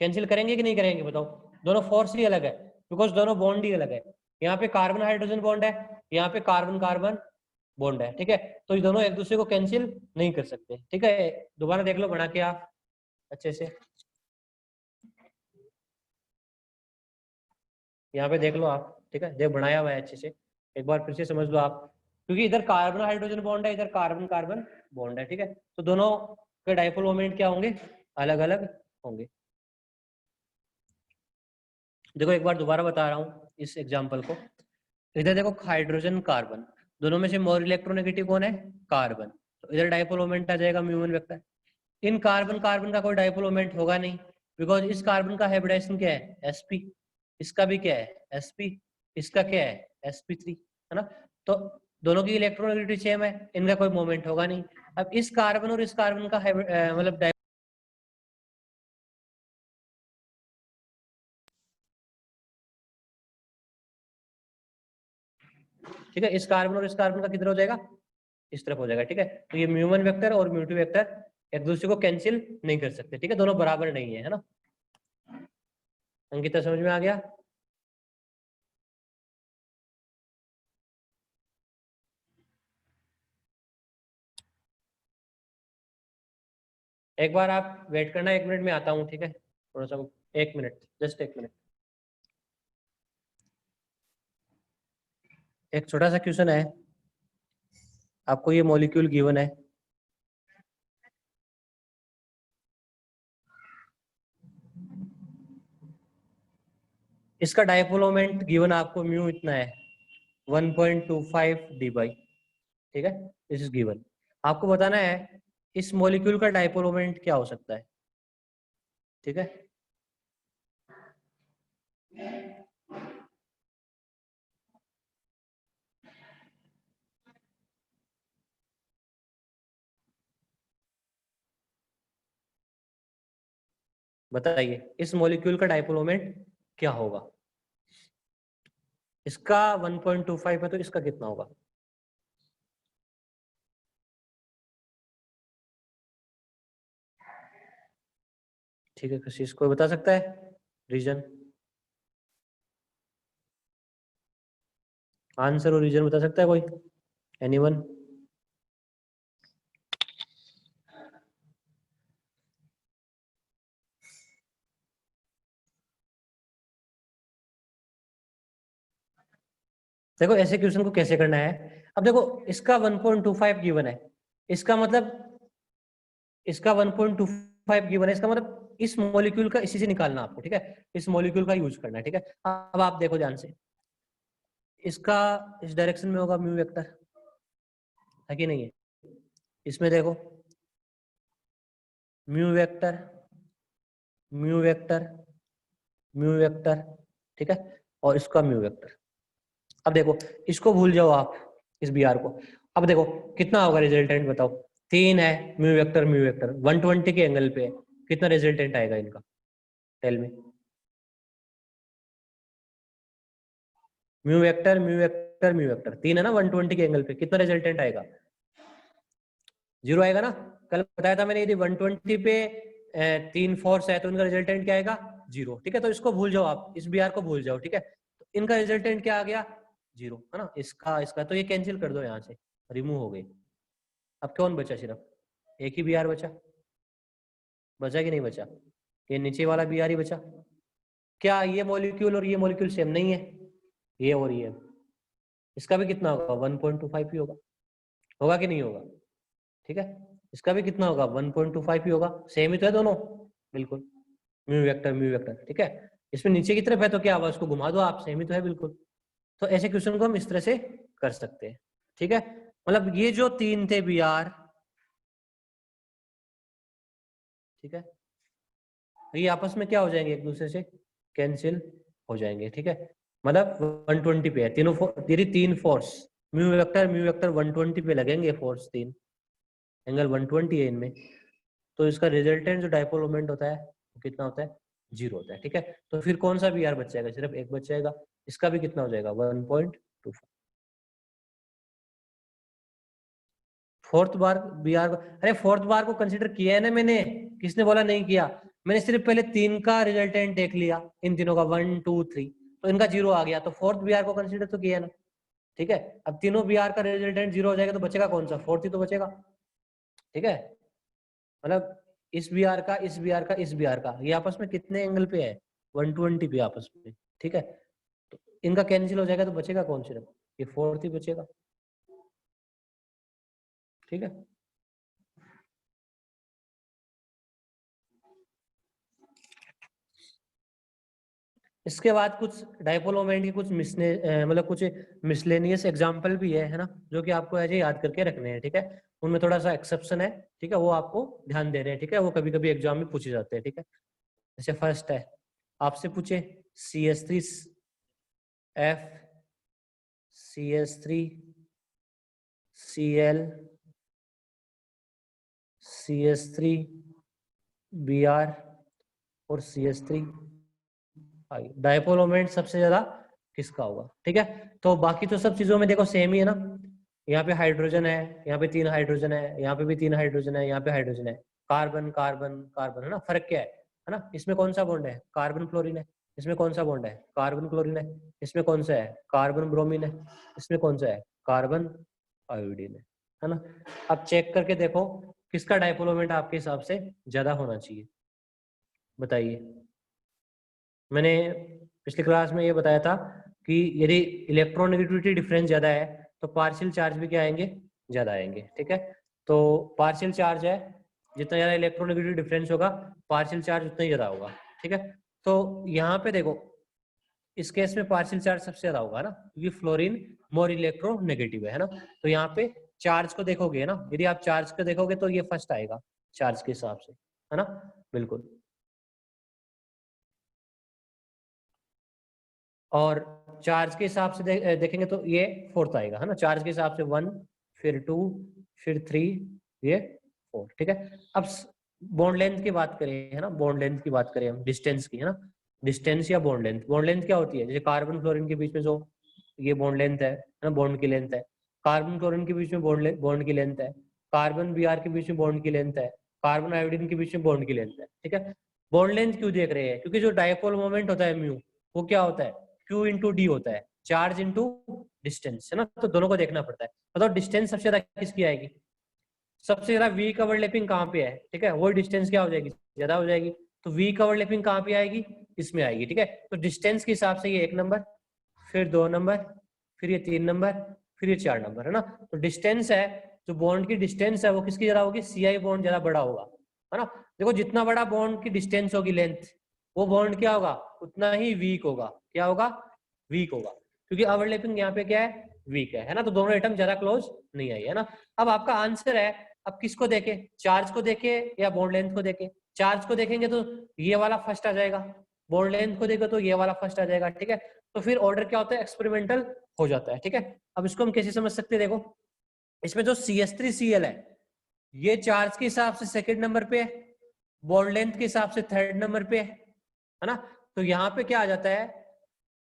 कैंसिल करेंगे कि नहीं करेंगे बताओ, दोनों फोर्स ही अलग है, बिकॉज दोनों बॉन्ड ही अलग है, यहाँ पे कार्बन हाइड्रोजन बॉन्ड है, यहाँ पे कार्बन कार्बन बॉन्ड है। ठीक है, तो ये दोनों एक दूसरे को कैंसिल नहीं कर सकते। ठीक है, दोबारा देख लो बना के आप अच्छे से, यहाँ पे देख लो आप, ठीक है, देख बनाया हुआ है अच्छे से, एक बार फिर से समझ लो आप, क्योंकि इधर कार्बन हाइड्रोजन बॉन्ड है, इधर कार्बन कार्बन बॉन्ड है। ठीक है, तो दोनों के डाइपोल मोमेंट क्या होंगे, अलग अलग होंगे। देखो एक बार दोबारा बता रहा हूँ इस एग्जाम्पल को, इधर देखो हाइड्रोजन कार्बन, दोनों में से मोर इलेक्ट्रोनेगेटिव कौन है, कार्बन, तो इधर डाइपोल मोमेंट आ जाएगा म्यू वन वेक्टर। इन कार्बन कार्बन का कोई डाइपोल मोमेंट होगा नहीं, बिकॉज इस कार्बन का हाइब्रिडाइजेशन क्या है, sp, इसका भी क्या है sp, इसका क्या है sp3 है ना, तो दोनों की इलेक्ट्रोनेगेटिविटी सेम है, इनका कोई मोमेंट होगा नहीं। अब इस कार्बन और इस कार्बन का मतलब ठीक है, इस कार्बन और इस कार्बन का किधर हो जाएगा, इस तरफ हो जाएगा। ठीक है, तो ये म्यू वन वेक्टर और म्यू टू वेक्टर एक दूसरे को कैंसिल नहीं कर सकते। ठीक है, दोनों बराबर नहीं है ना, अंकिता समझ में आ गया। एक बार आप वेट करना, 1 मिनट में आता हूँ। ठीक है, थोड़ा सा 1 मिनट, जस्ट 1 मिनट। एक छोटा सा क्वेश्चन है, आपको ये मॉलिक्यूल गिवन है, इसका डाइपोल मोमेंट गिवन आपको म्यू इतना है 1.25 डी बाई। ठीक है, दिस इज गिवन, आपको बताना है इस मॉलिक्यूल का डाइपोल मोमेंट क्या हो सकता है। ठीक है, बताइए इस मॉलिक्यूल का डाइपोल मोमेंट क्या होगा, इसका 1.25 है तो इसका कितना होगा। ठीक है, किसी कोई बता सकता है रीजन, आंसर और रीजन बता सकता है कोई, एनीवन। देखो ऐसे क्वेश्चन को कैसे करना है, अब देखो इसका 1.25 गिवन है, इसका मतलब इसका 1.25 गिवन है, इसका मतलब इस मॉलिक्यूल का इसी से निकालना आपको। ठीक है, इस मॉलिक्यूल का यूज करना है। ठीक है, अब आप देखो ध्यान से, इसका इस डायरेक्शन में होगा म्यू वेक्टर, है कि नहीं है, इसमें देखो mu vector mu vector mu vector, ठीक है, और इसका म्यू वेक्टर। अब देखो इसको भूल जाओ आप, इस बी आर को। अब देखो कितना होगा रिजल्टेंट बताओ, 3 है, म्यू वेक्टर 120 के एंगल पे है, कितना रिजल्टेंट आएगा इनका, टेल मी। म्यू वेक्टर 3 है ना 120 के एंगल पे, कितना रिजल्टेंट आएगा, 0 आएगा ना। कल बताया था मैंने, यदि 120 पे 3 फोर्स है तो इनका रिजल्टेंट क्या आएगा 0, ठीक है। तो इसको भूल जाओ आप, इस br को भूल जाओ, ठीक है। तो इनका रिजल्टेंट क्या आ गया 0, है ना। इसका तो ये कैंसिल कर दो, यहाँ से रिमूव हो गई। अब कौन बचा, सिर्फ एक ही br बचा कि नहीं बचा, ये नीचे वाला br ही बचा। क्या ये मॉलिक्यूल और ये मॉलिक्यूल सेम नहीं है, ये और ये, इसका भी कितना होगा 1.25 ही होगा कि नहीं होगा, ठीक है। इसका भी कितना होगा 1.25 ही होगा, सेम ही तो है दोनों, बिल्कुल म्यू वेक्टर, ठीक है। इसमें नीचे की तरफ है तो क्या हुआ, उसको घुमा दो आप, सेम ही तो है बिल्कुल। तो ऐसे क्वेश्चन को हम इस तरह से कर सकते हैं, ठीक है। मतलब ये जो 3 थे br, ठीक है, ये आपस में क्या हो जाएंगे, एक दूसरे से कैंसिल हो जाएंगे, ठीक है। मतलब 120 पे है तीनों, तेरी 3 फोर्स म्यू वेक्टर 120 पे लगेंगे, फोर्स 3, एंगल 120 है इनमें। तो इसका रिजल्टेंट जो डाइपोल मोमेंट होता है वो कितना होता है 0 होता है, ठीक है। तो फिर कौन सा br बच जाएगा, सिर्फ एक बच जाएगा, इसका भी कितना हो जाएगा 1.25। फोर्थ बार br, अरे फोर्थ बार को कंसीडर किया है ना मैंने, किसने बोला नहीं किया, मैंने सिर्फ पहले 3 का रिजल्टेंट देख लिया, इन तीनों का 1 2 3, तो इनका 0 आ गया, तो फोर्थ br को कंसीडर तो किया ना, ठीक है। अब तीनों br का रिजल्टेंट 0 हो जाएगा तो बचेगा कौन सा, फोर्थ ही तो बचेगा, ठीक है। मतलब इस br का, इस br का, इस br का, ये आपस में कितने एंगल पे है 120 पे आपस में, ठीक है। तो इनका कैंसिल हो जाएगा तो बचेगा कौन, सिर्फ ये फोर्थ ही बचेगा, ठीक है। इसके बाद कुछ डाइपोल मोमेंट की कुछ मतलब कुछ मिसलेनियस एग्जांपल भी है ना, जो कि आपको ऐसे याद करके रखने हैं, ठीक है। उनमें थोड़ा सा एक्सेप्शन है, ठीक है, वो आपको ध्यान दे रहे हैं, ठीक है। वो कभी कभी एग्जाम में पूछे जाते हैं, ठीक है। जैसे फर्स्ट है, आपसे पूछे CH3 F CH3 Cl CH3 Br और CH3 डाइपोल मोमेंट सबसे ज्यादा किसका होगा, ठीक है। तो बाकी तो सब चीजों में देखो सेम ही है ना, यहाँ पे हाइड्रोजन है, यहाँ पे 3 हाइड्रोजन है, यहाँ पे भी 3 हाइड्रोजन है, यहाँ पे हाइड्रोजन है, कार्बन कार्बन कार्बन, है ना। फर्क क्या है ना। इसमें कौन सा बॉन्ड है, कार्बन क्लोरीन है। इसमें कौन सा बॉन्ड है, कार्बन क्लोरीन है। इसमें कौन सा है, कार्बन ब्रोमीन है। इसमें कौन सा है, कार्बन आयोडीन है ना। अब चेक करके देखो किसका डाइपोल मोमेंट आपके हिसाब से ज्यादा होना चाहिए, बताइए। मैंने पिछली क्लास में ये बताया था कि यदि इलेक्ट्रोनेगेटिविटी डिफरेंस ज्यादा है तो पार्शियल चार्ज भी क्या आएंगे, ज्यादा आएंगे, ठीक है। तो पार्शियल चार्ज है, जितना ज्यादा इलेक्ट्रोनेगेटिविटी डिफरेंस होगा पार्शियल चार्ज उतना ही ज्यादा होगा, ठीक है। तो यहाँ पे देखो इस केस में पार्शियल चार्ज सबसे ज्यादा होगा ना, क्योंकि फ्लोरीन मोर इलेक्ट्रोनेगेटिव है ना। तो यहाँ पे चार्ज को देखोगे ना, यदि आप चार्ज को देखोगे तो ये फर्स्ट आएगा चार्ज के हिसाब से, है ना, बिल्कुल। और चार्ज के हिसाब से देखेंगे तो ये फोर्थ आएगा, है ना। चार्ज के हिसाब से 1, फिर 2, फिर 3, ये 4, ठीक है। अब बॉन्ड लेंथ की बात करें, है ना, बॉन्ड लेंथ की बात करें हम, डिस्टेंस की, है ना। डिस्टेंस या बॉन्ड लेंथ क्या होती है, जैसे कार्बन क्लोरीन के बीच में जो ये बॉन्ड लेंथ है ना, बॉन्ड की लेंथ है। कार्बन क्लोरीन के बीच में बॉन्ड की लेंथ है। कार्बन Br के बीच में बॉन्ड की लेंथ है। कार्बन आयोडीन के बीच में बॉन्ड की लेंथ है, ठीक है। बॉन्ड लेंथ क्यों देख रहे हैं, क्योंकि जो डाइपोल मोमेंट होता है म्यू, वो क्या होता है Q इंटू डी होता है, चार्ज इंटू डिस्टेंस, है ना। तो दोनों को देखना पड़ता है। मतलब डिस्टेंस सबसे ज्यादा किसकी आएगी, सबसे ज्यादा वी का ओवरलैपिंग कहाँ पे है, ठीक है, वो डिस्टेंस क्या हो जाएगी, ज्यादा हो जाएगी। तो वी का ओवरलैपिंग कहाँ पे आएगी, इसमें आएगी, ठीक है। तो डिस्टेंस के हिसाब से ये 1 नंबर, फिर 2 नंबर, फिर ये 3 नंबर, फिर ये 4 नंबर, है ना। तो डिस्टेंस है, जो बॉन्ड की डिस्टेंस है वो किसकी ज्यादा होगी, CI बॉन्ड ज्यादा बड़ा होगा, है ना। देखो जितना बड़ा बॉन्ड की डिस्टेंस होगी, लेंथ, वो बॉन्ड क्या होगा उतना ही वीक होगा, क्या होगा, वीक होगा, क्योंकि ओवरलैपिंग यहाँ पे क्या है, वीक है ना। तो दोनों एटम ज्यादा क्लोज नहीं आई, है ना। अब आपका आंसर है, अब किसको देखे, चार्ज को देखे या बॉन्ड लेंथ को देखे। चार्ज को देखेंगे तो ये वाला फर्स्ट आ जाएगा, बॉन्ड लेंथ को देखे तो ये वाला फर्स्ट आ जाएगा, ठीक है। तो फिर ऑर्डर क्या होता है, एक्सपेरिमेंटल हो जाता है, ठीक है। अब इसको हम कैसे समझ सकते हैं, देखो इसमें जो CH3Cl है ये चार्ज के हिसाब से सेकंड नंबर पे है, बॉन्ड लेंथ के हिसाब से थर्ड नंबर पे है ना। तो यहाँ पे क्या आ जाता है,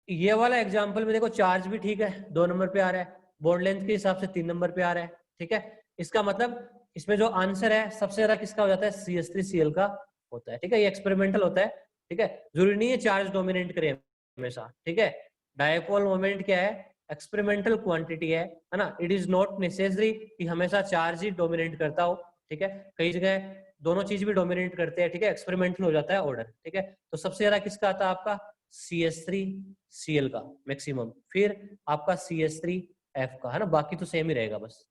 ये वाला एग्जांपल में देखो चार्ज भी ठीक है 2 नंबर पे आ रहा है, बॉन्ड लेंथ के हिसाब से 3 नंबर पे आ रहा है, ठीक है। इसका मतलब इसमें जो आंसर है सबसे ज्यादा किसका हो जाता है, CH3Cl का होता है। ठीक है, ये एक्सपेरिमेंटल होता है। ठीक है, जरूरी नहीं है चार्ज डोमिनेट करे हमेशा। ठीक है, डायपोल मोमेंट क्या है, एक्सपेरिमेंटल क्वांटिटी है ना। इट इज नॉट नेसेसरी कि हमेशा चार्ज ही डोमिनेट करता हो। ठीक है, कई जगह दोनों चीज भी डोमिनेट करते हैं। ठीक है, एक्सपेरिमेंटल हो जाता है ऑर्डर। ठीक है, तो सबसे ज्यादा किसका आता है आपका CH3Cl का मैक्सिमम, फिर आपका CH3F का, है ना। बाकी तो सेम ही रहेगा, बस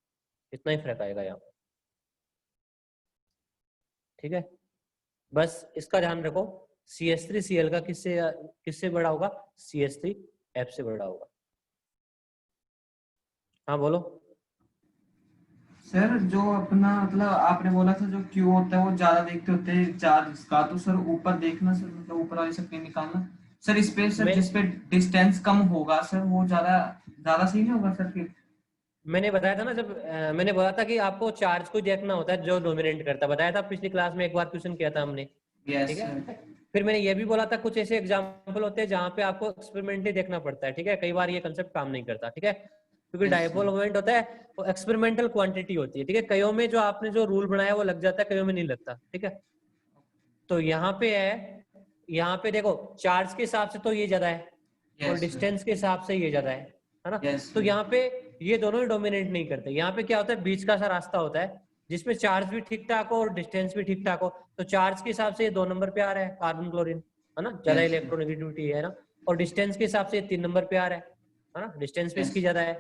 इतना ही फर्क आएगा यहाँ। ठीक है, बस इसका ध्यान रखो, CH3Cl का किससे बड़ा होगा, CH3F से बड़ा होगा। हाँ बोलो। सर जो अपना मतलब आपने बोला था जो क्यू होता है वो ज्यादा देखते होते हैं चार्ज का, तो सर ऊपर देखना सर, मतलब ऊपर वाली शक्ति निकालना सर। इस पे सर मैं जिस पे डिस्टेंस कम होगा सर वो ज्यादा ज्यादा सही नहीं होगा सर फिर? मैंने बताया था ना, जब मैंने बोला था कि आपको चार्ज को देखना होता है जो डोमिनेट करता है, बताया था पिछली क्लास में, एक बार क्वेश्चन किया था हमने। यस ठीक सर। है, फिर मैंने ये भी बोला था कुछ ऐसे एग्जाम्पल होते हैं जहाँ पे आपको एक्सपेरिमेंटली देखना पड़ता है। ठीक है, कई बार ये कंसेप्ट काम नहीं करता। ठीक है, क्योंकि यस डायपोल सर। मोमेंट होता है वो एक्सपेरिमेंटल क्वांटिटी होती है। ठीक है, कईयों में जो आपने जो रूल बनाया वो लग जाता है, कईयों में नहीं लगता। ठीक है, तो यहाँ पे है, यहाँ पे देखो चार्ज के हिसाब से तो ये ज्यादा है और यस सर। डिस्टेंस के हिसाब से ये ज्यादा है ना। यस तो सर। यहाँ पे ये दोनों ही डोमिनेट नहीं करते। यहाँ पे क्या होता है, बीच का सा रास्ता होता है जिसमें चार्ज भी ठीक ठाक हो और डिस्टेंस भी ठीक ठाक हो। तो चार्ज के हिसाब से ये 2 नंबर पे आ रहा है कार्बन क्लोरीन, है ना, ज्यादा यस सर। इलेक्ट्रोनेगेटिविटी है ना। और डिस्टेंस के हिसाब से 3 नंबर पे आ रहा है ना, डिस्टेंस भी इसकी यस। ज्यादा है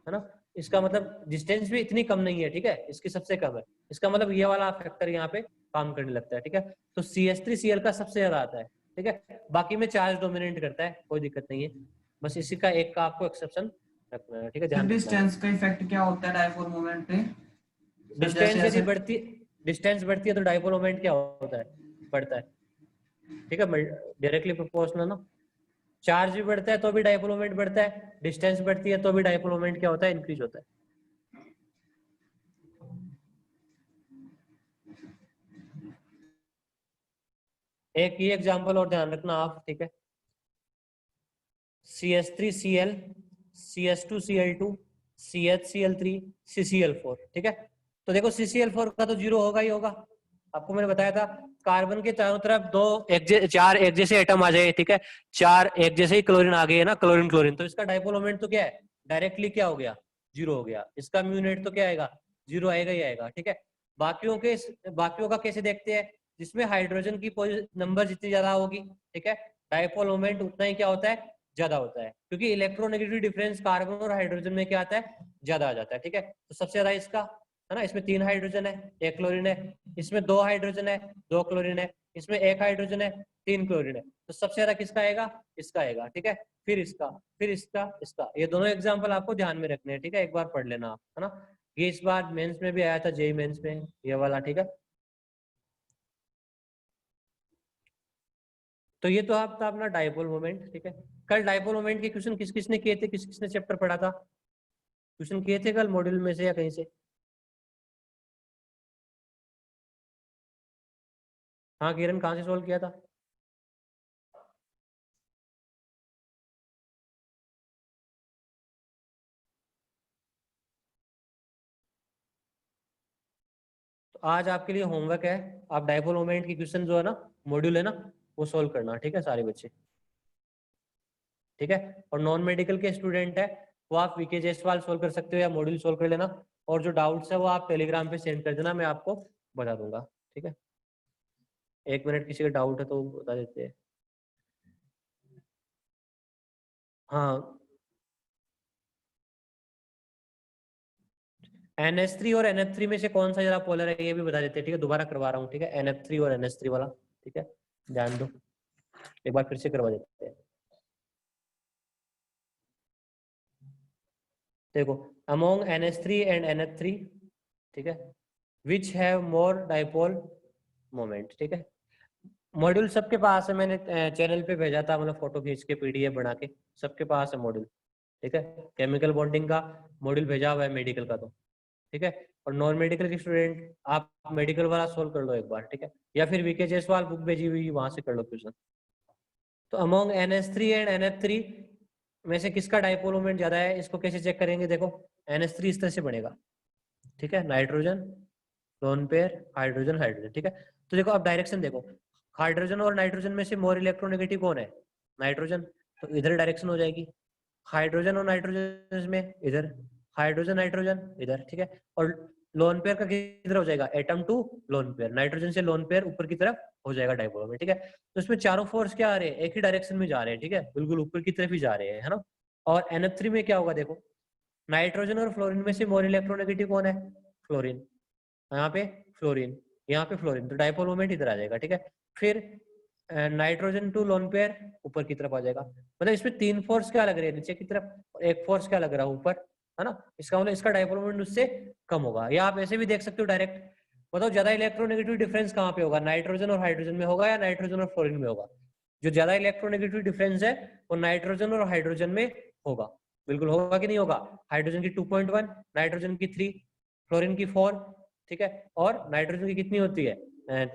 ना। इसका मतलब डिस्टेंस भी इतनी कम नहीं है। ठीक है, इसकी सबसे कम है। इसका मतलब ये वाला फैक्टर यहाँ पे काम करने लगता है। ठीक है, तो CH3Cl का सबसे ज्यादा आता है। ठीक है, बाकी में चार्ज डोमिनेट करता है, कोई दिक्कत नहीं है। बस इसी का एक का आपको एक्सेप्शन रखना है। ठीक है, सर ध्यान रखना है बस। डिस्टेंस का इफेक्ट क्या होता है डायपोल मोमेंट पे? सर जैसे डिस्टेंस यदि ऐसे। बढ़ती डिस्टेंस बढ़ती है तो डाइपोल मोमेंट क्या होता है, बढ़ता है। ठीक है, डायरेक्टली प्रोपोर्शनल ना। चार्ज भी बढ़ता है तो भी डाइपोल मोमेंट बढ़ता है, डिस्टेंस बढ़ती है तो भी डाइपोल मोमेंट क्या होता है, इंक्रीज होता है। एक ये एग्जांपल और ध्यान रखना आप। ठीक है, CH3Cl, CH2Cl2, CHCl3, CCl4। ठीक है, तो देखो CCl4 का तो 0 होगा ही होगा। आपको मैंने बताया था कार्बन के चारों तरफ चार एक जैसे एटम आ जाए। ठीक है, चार एक जैसे ही क्लोरीन आ गए ना, क्लोरीन क्लोरीन, तो इसका डाइपोल मोमेंट तो क्या है, डायरेक्टली क्या हो गया, 0 हो गया। इसका म्यू नेट तो क्या आएगा, 0 आएगा ही आएगा। ठीक है, बाकियों का कैसे देखते हैं, जिसमें हाइड्रोजन की नंबर जितनी ज्यादा होगी, ठीक है, डाइपोल मोमेंट उतना ही क्या होता है, ज्यादा होता है। क्योंकि इलेक्ट्रोनेगेटिव डिफरेंस कार्बन और हाइड्रोजन में क्या आता है, ज्यादा आ जाता है। ठीक है, तो सबसे ज्यादा इसका है ना, इसमें 3 हाइड्रोजन है, 1 क्लोरीन है। इसमें 2 हाइड्रोजन है, 2 क्लोरीन है। इसमें 1 हाइड्रोजन है, 3 क्लोरीन है। तो सबसे ज्यादा किसका आएगा, इसका आएगा। ठीक है, फिर इसका, फिर इसका। ये दोनों एग्जाम्पल आपको ध्यान में रखने हैं। ठीक है, एक बार पढ़ लेना आप, है ना। ये इस बार मेंस में भी आया था, जेई मेंस में, ये वाला। ठीक है, तो ये तो आपका अपना डाइपोल मोमेंट। ठीक है, कल डाइपोल मोमेंट के क्वेश्चन किस किसने किए थे, किस किसने चैप्टर पढ़ा था, क्वेश्चन किए थे कल मॉड्यूल में से या कहीं से? हाँ किरण, कहाँ से सोल्व किया था? तो आज आपके लिए होमवर्क है, आप डाइपोल मोमेंट की क्वेश्चन जो है ना, मॉड्यूल है ना, वो सोल्व करना। ठीक है सारे बच्चे। ठीक है, और नॉन मेडिकल के स्टूडेंट है वो आप वीके जायसवाल सोल्व कर सकते हो या मॉड्यूल सोल्व कर लेना। और जो डाउट्स है वो आप टेलीग्राम पे सेंड कर देना, मैं आपको बता दूंगा। ठीक है, 1 मिनट, किसी का डाउट है तो बता देते हैं। हाँ, NH3 और NF3 में से कौन सा जरा पोलर है ये भी बता देते हैं। ठीक है, दोबारा करवा रहा हूँ। ठीक है, NF3 और NH3 वाला। ठीक है, ध्यान दो, एक बार फिर से करवा देते हैं। देखो, अमोंग NH3 एंड NF3, ठीक है, which have more dipole moment. ठीक है, मॉड्यूल सबके पास है, मैंने चैनल पे भेजा था, मतलब फोटो खींच के PDF बना के, सबके पास है मॉड्यूल। ठीक है, केमिकल बॉन्डिंग का मॉड्यूल भेजा हुआ है, मेडिकल का तो। ठीक है, और नॉन मेडिकल के स्टूडेंट आप मेडिकल वाला सोल्व कर लो एक बार। ठीक है, या फिर वीके जायसवाल बुक भेजी हुई वहां से कर लो क्वेश्चन। तो अमोंग NH3 एंड NF3 में से किसका डाइपोल मोमेंट ज्यादा है, इसको कैसे चेक करेंगे? देखो, NH3 इस तरह से बनेगा, ठीक है, nitrogen lone pair hydrogen hydrogen. ठीक है, तो देखो अब डायरेक्शन देखो, हाइड्रोजन और नाइट्रोजन में से मोर इलेक्ट्रोनेगेटिव कौन है? नाइट्रोजन, तो इधर डायरेक्शन हो जाएगी। हाइड्रोजन और नाइट्रोजन में इधर, हाइड्रोजन नाइट्रोजन इधर। ठीक है, और लोन पेयर का किधर हो जाएगा? Atom to lone pair, nitrogen से लोन पेयर ऊपर की तरफ हो जाएगा डाइपोल में। ठीक है, तो इसमें चारों फोर्स क्या आ रहे हैं? एक ही डायरेक्शन में जा रहे हैं। ठीक है, बिल्कुल ऊपर की तरफ ही जा रहे हैं, है ना। और NF3 में क्या होगा देखो, नाइट्रोजन और फ्लोरीन में से मोर इलेक्ट्रोनेगेटिव कौन है? फ्लोरीन, यहाँ पे फ्लोरीन, यहाँ पे फ्लोरीन, तो डाइपोल मोमेंट इधर आ जाएगा। ठीक है, फिर नाइट्रोजन टू लोन पेयर ऊपर की तरफ आ जाएगा। मतलब इसमें 3 फोर्स क्या लग रहे हैं नीचे की तरफ, और 1 फोर्स क्या लग रहा है ऊपर, है ना। इसका मतलब इसका डाइपोल मोमेंट उससे कम होगा। या आप ऐसे भी देख सकते हो डायरेक्ट, बताओ ज्यादा इलेक्ट्रोनेगेटिव डिफरेंस कहाँ पे होगा, नाइट्रोजन और हाइड्रोजन में होगा या नाइट्रोजन और फ्लोरीन में होगा? जो ज्यादा इलेक्ट्रोनेगेटिव डिफरेंस है वो नाइट्रोजन और हाइड्रोजन में होगा। बिल्कुल होगा कि नहीं होगा? हाइड्रोजन की 2.1, नाइट्रोजन की 3, फ्लोरीन की 4। ठीक है, और नाइट्रोजन की कितनी होती है?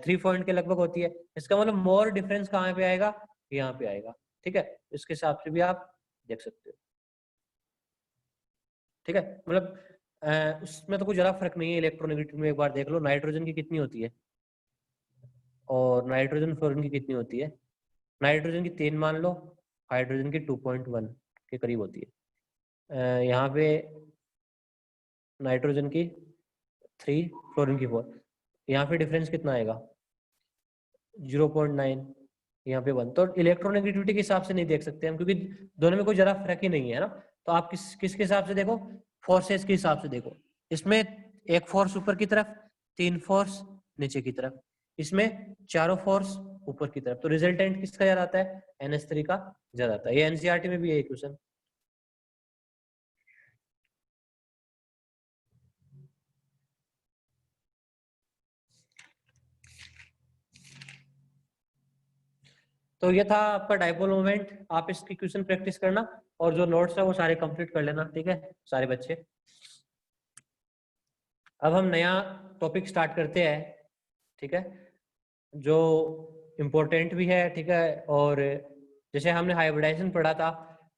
3 पॉइंट के लगभग होती है। इसका मतलब मोर डिफरेंस कहाँ पे आएगा? यहाँ पे आएगा। ठीक है, इसके हिसाब से भी आप देख सकते हो। ठीक है, मतलब उसमें तो कुछ ज्यादा फर्क नहीं है इलेक्ट्रोनेगेटिव में। एक बार देख लो नाइट्रोजन की कितनी होती है और नाइट्रोजन फ्लोरीन की कितनी होती है। नाइट्रोजन की 3 मान लो, हाइड्रोजन की 2.1 के करीब होती है। यहाँ पे नाइट्रोजन की 3, फ्लोरीन की 4, यहाँ पे डिफरेंस कितना आएगा? 0.9, यहाँ पे 1। तो इलेक्ट्रोनेगेटिविटी के हिसाब से नहीं देख सकते हम, क्योंकि दोनों में कोई ज्यादा फर्क ही नहीं है ना। तो आप किसके हिसाब से देखो? फोर्सेस के हिसाब से देखो। इसमें 1 फोर्स ऊपर की तरफ, 3 फोर्स नीचे की तरफ, इसमें चारों फोर्स ऊपर की तरफ। तो रिजल्टेंट किसका ज्यादा आता है? NH3 का ज्यादा आता है। ये NCERT में भी है क्वेश्चन। तो ये था आपका डाइपोल मोमेंट। आप इसकी क्वेश्चन प्रैक्टिस करना और जो नोट्स है वो सारे कंप्लीट कर लेना। ठीक है सारे बच्चे। अब हम नया टॉपिक स्टार्ट करते हैं। ठीक है, जो इम्पोर्टेंट भी है। ठीक है, और जैसे हमने हाइब्रिडाइजेशन पढ़ा था,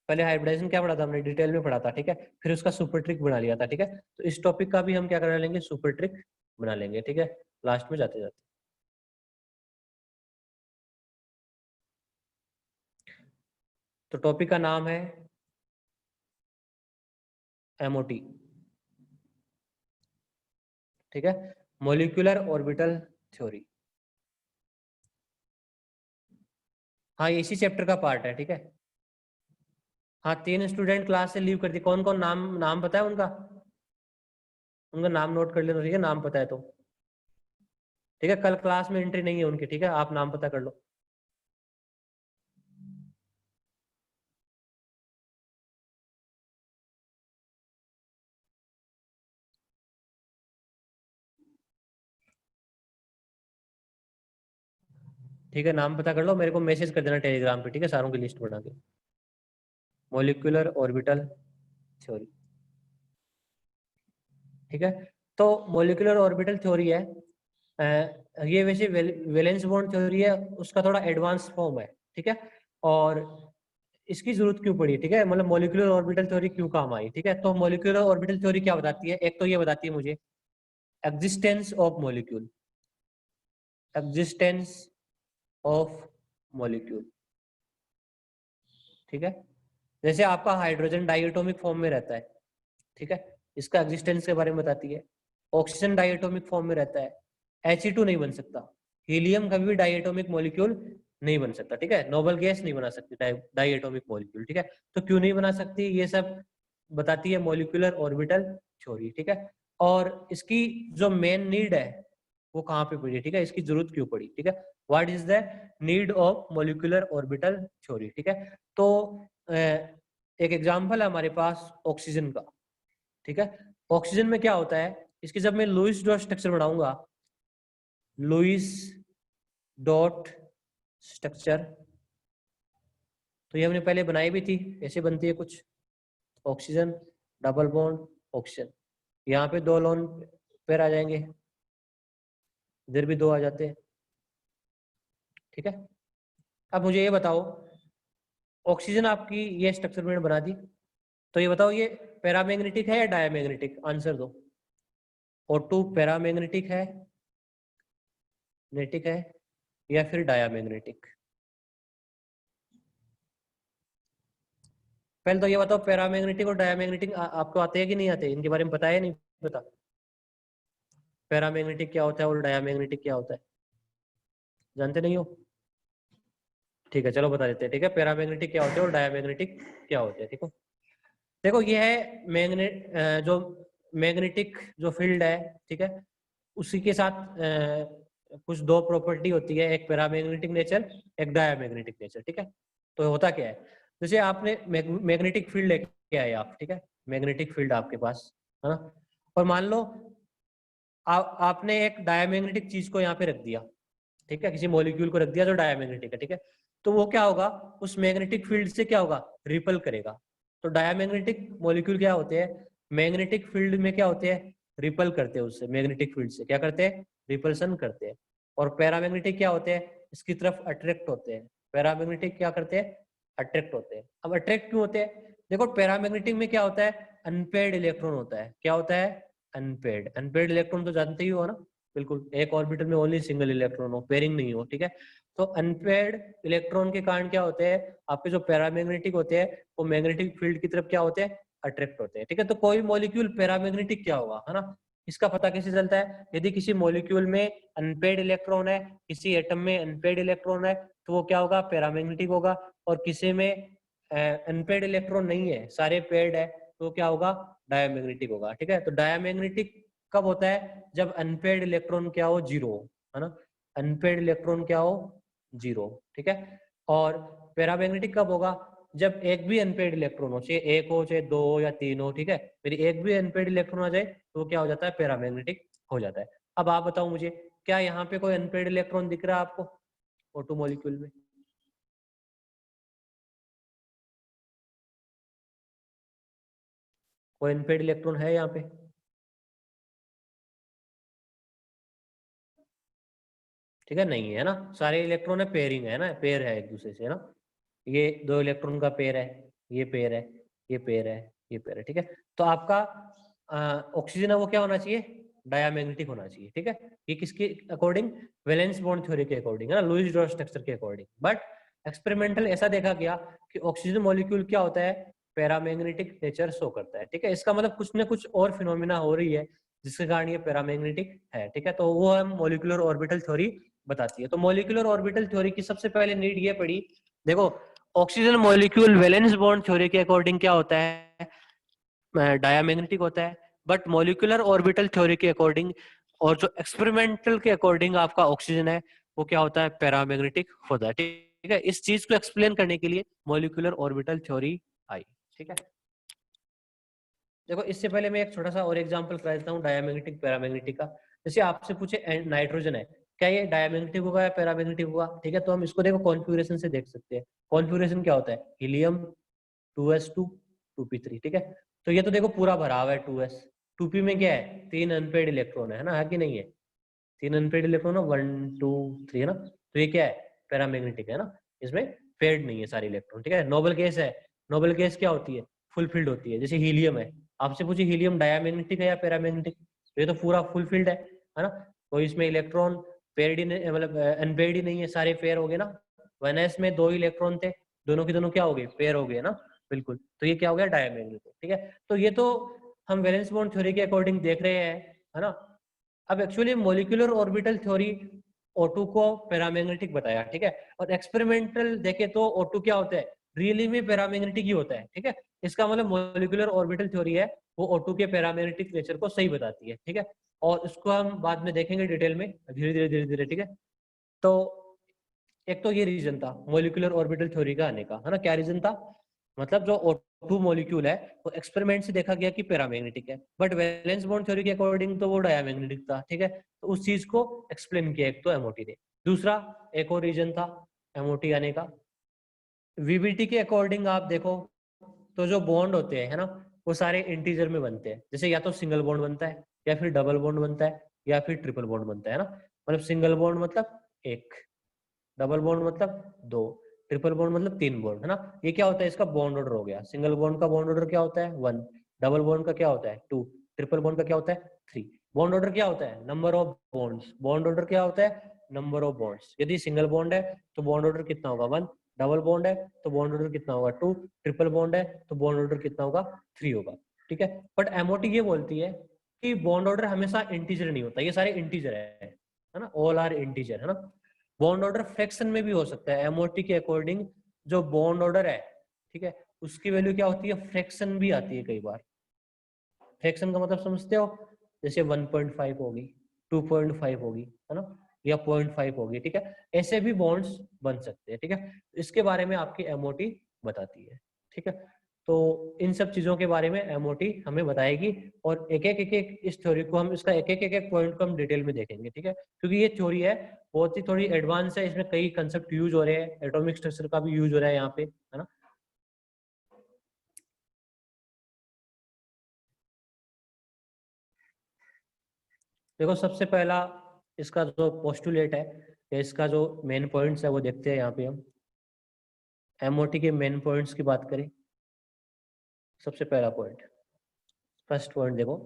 पहले हाइब्रिडाइजेशन क्या पढ़ा था हमने? डिटेल में पढ़ा था। ठीक है, फिर उसका सुपर ट्रिक बना लिया था। ठीक है, तो इस टॉपिक का भी हम क्या करा लेंगे? सुपर ट्रिक बना लेंगे। ठीक है, लास्ट में जाते जाते। तो टॉपिक का नाम है MOT। ठीक है, मॉलिक्यूलर ऑर्बिटल थ्योरी। हाँ, ये इसी चैप्टर का पार्ट है। ठीक है, हाँ 3 स्टूडेंट क्लास से लीव कर दिए। कौन कौन? नाम नाम पता है उनका? उनका नाम नोट कर लेना। ठीक है, नाम पता है तो ठीक है। कल क्लास में एंट्री नहीं है उनकी। ठीक है, आप नाम पता कर लो। ठीक है, नाम पता कर लो, मेरे को मैसेज कर देना टेलीग्राम पे। ठीक है, सारों की लिस्ट बना के। Molecular orbital theory. ठीक है, तो मॉलिक्यूलर ऑर्बिटल थ्योरी है, ये वैसे वैलेंस बॉन्ड थ्योरी है, उसका थोड़ा एडवांस फॉर्म है। ठीक है, और इसकी जरूरत क्यों पड़ी? ठीक है, मतलब मॉलिक्यूलर ऑर्बिटल थ्योरी क्यों काम आई? ठीक है, तो मॉलिक्यूलर ऑर्बिटल थ्योरी क्या बताती है? एक तो ये बताती है मुझे existence of molecule, existence of molecule. ठीक है, जैसे आपका हाइड्रोजन डाइएटॉमिक फॉर्म में रहता है। ठीक है, इसका एग्जिस्टेंस के बारे में बताती है। ऑक्सीजन डाइएटॉमिक फॉर्म में रहता है, He2 नहीं बन सकता। हीलियम कभी भी डाइएटॉमिक मॉलिक्यूल नहीं बन सकता। ठीक है, नोबल गैस नहीं बना सकती डाइएटॉमिक मॉलिक्यूल। ठीक है, तो क्यों नहीं बना सकती ये सब बताती है मॉलिक्यूलर ऑर्बिटल थ्योरी। ठीक है, और इसकी जो मेन नीड है वो कहाँ पे पड़ी? ठीक है, इसकी जरूरत क्यों पड़ी? ठीक है, what is the need of molecular orbital theory? ठीक है, तो एक एग्जांपल है हमारे पास ऑक्सीजन का। ठीक है, ऑक्सीजन में क्या होता है? इसकी जब मैं लुईस डॉट स्ट्रक्चर बनाऊंगा, लुईस डॉट स्ट्रक्चर, तो ये हमने पहले बनाई भी थी। ऐसे बनती है कुछ, ऑक्सीजन डबल बॉन्ड ऑक्सीजन, यहाँ पे 2 लोन पेयर आ जाएंगे, इधर भी 2 आ जाते हैं। ठीक है, अब मुझे ये बताओ, ऑक्सीजन आपकी ये स्ट्रक्चर मैंने बना दी, तो ये बताओ ये पैरामैग्नेटिक है या डायमैग्नेटिक? आंसर दो। O2 पैरामैग्नेटिक है, मैग्नेटिक है या फिर डायामैग्नेटिक? पहले तो ये बताओ, पैरामैग्नेटिक और डायामैग्नेटिक आपको आते हैं कि नहीं आते? इनके बारे में पता है नहीं पता? पैरामैग्नेटिक क्या होता है और डायामैग्नेटिक क्या होता है, जानते नहीं हो? ठीक है, चलो बता देते हैं। ठीक है, पैरामैग्नेटिक क्या होते हैं और डायामैग्नेटिक क्या होते हैं। ठीक है, देखो ये है जो मैग्नेटिक जो फील्ड है, ठीक है, उसी के साथ कुछ दो प्रॉपर्टी होती है, एक पैरामैग्नेटिक नेचर, एक डायामैग्नेटिक नेचर। ठीक है, तो होता क्या है, जैसे आपने मैग्नेटिक फील्ड लेके आए आप, ठीक है, मैग्नेटिक फील्ड आपके पास है ना, और मान लो आपने एक डायामैग्नेटिक चीज को यहाँ पे रख दिया, ठीक है, किसी मॉलिक्यूल को रख दिया जो डायामैग्नेटिक है, ठीक है, तो वो क्या होगा, उस मैग्नेटिक फील्ड से क्या होगा, रिपल करेगा। तो डायामैग्नेटिक मॉलिक्यूल क्या होते हैं, मैग्नेटिक फील्ड में क्या होते हैं, रिपल करते हैं उससे, मैग्नेटिक फील्ड से क्या करते हैं, रिपल्सन करते हैं। और पैरामैग्नेटिक क्या होते हैं, इसकी तरफ अट्रैक्ट होते हैं। पैरामैग्नेटिक क्या करते हैं, अट्रैक्ट होते हैं। अब अट्रैक्ट क्यों होते हैं, देखो पैरामैग्नेटिक में क्या होता है, अनपेयर्ड इलेक्ट्रॉन होता है। क्या होता है, अनपेयर्ड। अनपेयर्ड इलेक्ट्रॉन तो जानते ही हो ना, बिल्कुल, एक ऑर्बिटल में ओनली सिंगल इलेक्ट्रॉन हो, पेयरिंग नहीं हो। ठीक है, तो अनपेयर्ड इलेक्ट्रॉन के कारण क्या होते हैं, आपके जो पैरामैग्नेटिक होते हैं वो मैग्नेटिक फील्ड की तरफ क्या होते हैं, अट्रैक्ट होते हैं। ठीक है, तो कोई मॉलिक्यूल पैरामैग्नेटिक क्या होगा, है ना, इसका पता कैसे चलता है, यदि किसी मॉलिक्यूल में अनपेयर्ड इलेक्ट्रॉन है, किसी एटम में अनपेयर्ड इलेक्ट्रॉन है, तो वो क्या होगा, पैरामैग्नेटिक होगा। और किसी में अनपेयर्ड इलेक्ट्रॉन नहीं है, सारे पेयर्ड है, तो क्या होगा, डायामैग्नेटिक होगा। ठीक है, तो डायामैग्नेटिक कब होता है, जब अनपेयर्ड इलेक्ट्रॉन क्या हो, जीरो, है ना, अनपेयर्ड इलेक्ट्रॉन क्या हो, जीरो। ठीक है, और पैरामैग्नेटिक कब होगा, जब एक भी अनपेयर्ड इलेक्ट्रॉन हो, चाहे एक हो चाहे दो हो या तीन हो। ठीक है, यदि एक भी अनपेयर्ड इलेक्ट्रॉन आ जाए तो वो क्या हो जाता है, पैरामैग्नेटिक हो जाता है। अब आप बताओ मुझे, क्या यहाँ पे कोई अनपेयर्ड इलेक्ट्रॉन दिख रहा है आपको O2 मॉलिक्यूल में? कोई अनपेयर्ड इलेक्ट्रॉन है यहाँ पे? ठीक है, नहीं है ना, सारे इलेक्ट्रॉन है, पेयरिंग है ना, पेयर है एक दूसरे से, है ना, ये दो इलेक्ट्रॉन का पेयर है, ये पेयर है, ये पेयर है, ये पेयर है। ठीक है, तो आपका ऑक्सीजन है वो क्या होना चाहिए, डायामैग्नेटिक होना चाहिए। ठीक है, ये किसके अकॉर्डिंग, वैलेंस बॉन्ड थ्योरी के अकॉर्डिंग, है ना, लुईस ड्रॉ स्ट्रक्चर के अकॉर्डिंग। बट एक्सपेरिमेंटल ऐसा देखा गया कि ऑक्सीजन मॉलिक्यूल क्या होता है, पैरामैग्नेटिक नेचर शो करता है। ठीक है, इसका मतलब कुछ ना कुछ और फिनोमिना हो रही है जिसके कारण ये पैरामैग्नेटिक है। ठीक है, तो वो हम मॉलिक्यूलर ऑर्बिटल थ्योरी बताती है। तो मॉलिक्यूलर ऑर्बिटल थ्योरी की सबसे पहले नीड ये पड़ी, देखो oxygen molecule valence bond theory के अकॉर्डिंग क्या होता है, डायामैग्नेटिक होता है। बट मॉलिक्यूलर ऑर्बिटल थ्योरी के अकॉर्डिंग और जो एक्सपेरिमेंटल के अकॉर्डिंग आपका ऑक्सीजन है वो क्या होता है, पैरामैग्नेटिक होता है। ठीक है, इस चीज को एक्सप्लेन करने के लिए मॉलिक्यूलर ऑर्बिटल थ्योरी आई। ठीक है, देखो इससे पहले मैं एक छोटा सा और एग्जांपल करा देता हूँ डायमैग्नेटिक पैरामैग्नेटिक का। जैसे आपसे पूछे नाइट्रोजन है, क्या ये डायमैग्नेटिक होगा या पैरामैग्नेटिक होगा? ठीक है, तो हम इसको देखो कॉन्फ़िगरेशन से देख सकते हैं। कॉन्फ़िगरेशन क्या होता है, हीलियम 2s2 2p3। ठीक है, तो ये तो देखो पूरा भरा हुआ है 2s, 2p में क्या है, तीन अनपेयर्ड इलेक्ट्रॉन है ना, है कि नहीं है, तीन अनपेयर्ड इलेक्ट्रॉन है, 1 2 3 है ना, तो ये क्या है, पैरामैग्नेटिक है ना, इसमें पेयर्ड नहीं है सारे इलेक्ट्रॉन। ठीक है, नोबल गैस है, नोबल गैस क्या होती है, फुल फील्ड होती है। जैसे हीलियम है, आपसे पूछे हीलियम डायामैग्नेटिक है या पैरामैग्नेटिक, तो ये तो पूरा फुल फील्ड है ना, तो इसमें इलेक्ट्रॉन पेयर्ड ही नहीं, मतलब अनपेयर्ड ही नहीं है, सारे पेयर हो गए ना। 1s में दो इलेक्ट्रॉन थे, दोनों के दोनों क्या हो गए, पेयर हो गए ना, बिल्कुल, तो ये क्या हो गया, डायामैग्नेटिक। ठीक है, तो ये तो हम वैलेंस बॉन्ड थ्योरी के अकॉर्डिंग देख रहे हैं, है ना। अब actually molecular orbital theory O2 को पैरामैग्नेटिक बताया। ठीक है, और एक्सपेरिमेंटल देखे तो O2 क्या होता है, रियली में पैरामैग्नेटिक ही होता है। ठीक है, इसका मतलब मॉलिक्यूलर ऑर्बिटल थ्योरी है वो O2 के पैरामैग्नेटिक नेचर को सही बताती है। ठीक है, और इसको हम बाद में देखेंगे डिटेल में, धीरे धीरे धीरे धीरे। ठीक है, तो एक तो ये रीजन था मॉलिक्यूलर ऑर्बिटल थ्योरी का आने का, है ना। क्या रीजन था, मतलब जो O2 मॉलिक्यूल है वो एक्सपेरिमेंट से देखा गया कि पैरामैग्नेटिक है, बट वैलेंस बॉन्ड थ्योरी के अकॉर्डिंग तो वो डायामैग्नेटिक था। ठीक है, तो उस चीज को एक्सप्लेन किया एक तो एमओटी ने। दूसरा एक और रीजन था एमओटी आने का, वीबीटी के अकॉर्डिंग आप देखो तो जो बॉन्ड होते हैं, है ना, वो सारे इंटीजर में बनते हैं। जैसे या तो सिंगल बॉन्ड बनता है, या फिर डबल बॉन्ड बनता है, या फिर ट्रिपल बॉन्ड बनता है ना। मतलब सिंगल बॉन्ड मतलब एक, डबल बॉन्ड मतलब दो, ट्रिपल बॉन्ड मतलब तीन बॉन्ड, है ना। ये क्या होता है, इसका बॉन्ड ऑर्डर हो गया। सिंगल बॉन्ड का बॉन्ड ऑर्डर क्या होता है, 1, डबल बॉन्ड का क्या होता है 2, ट्रिपल बॉन्ड का क्या होता है 3। बॉन्ड ऑर्डर क्या होता है? Number of bonds. Bond order क्या होता है? Number of bonds. यदि सिंगल बॉन्ड है तो बॉन्ड ऑर्डर कितना होगा? 1। डबल बॉन्ड है तो बॉन्ड ऑर्डर कितना होगा? 2। ट्रिपल बॉन्ड है तो बॉन्ड ऑर्डर कितना होगा? 3 होगा। ठीक है, बट एमओटी ये बोलती है कि बॉन्ड ऑर्डर हमेशा इंटीजर नहीं होता, ये सारे इंटीजर है ना, ऑल आर इंटीजर, है ना। बॉन्ड ऑर्डर फ्रैक्शन में भी हो सकता है। एमओटी के अकॉर्डिंग जो बॉन्ड ऑर्डर है, ठीक है, उसकी वैल्यू क्या होती है? फ्रैक्शन भी आती है कई बार। फ्रैक्शन का मतलब समझते हो? जैसे 1.5 होगी, 2.5 होगी, है ना, या 0.5 होगी। ठीक है, ऐसे भी बॉन्ड्स बन सकते हैं। ठीक है, इसके बारे में आपकी एमओटी बताती है। ठीक है, तो इन सब चीजों के बारे में एमओटी हमें बताएगी, और एक एक इस थ्योरी को हम, इसका एक पॉइंट को हम डिटेल में देखेंगे। ठीक है, क्योंकि ये थ्योरी है बहुत ही थोड़ी एडवांस है, इसमें कई कंसेप्ट यूज हो रहे हैं, एटॉमिक स्ट्रक्चर का भी यूज हो रहा है यहाँ पे, है ना। देखो सबसे पहला इसका जो पोस्टुलेट है, या इसका जो मेन पॉइंट्स है वो देखते हैं यहाँ पे हम। एमओटी के मेन पॉइंट्स की बात करें, सबसे पहला पॉइंट, फर्स्ट पॉइंट देखो।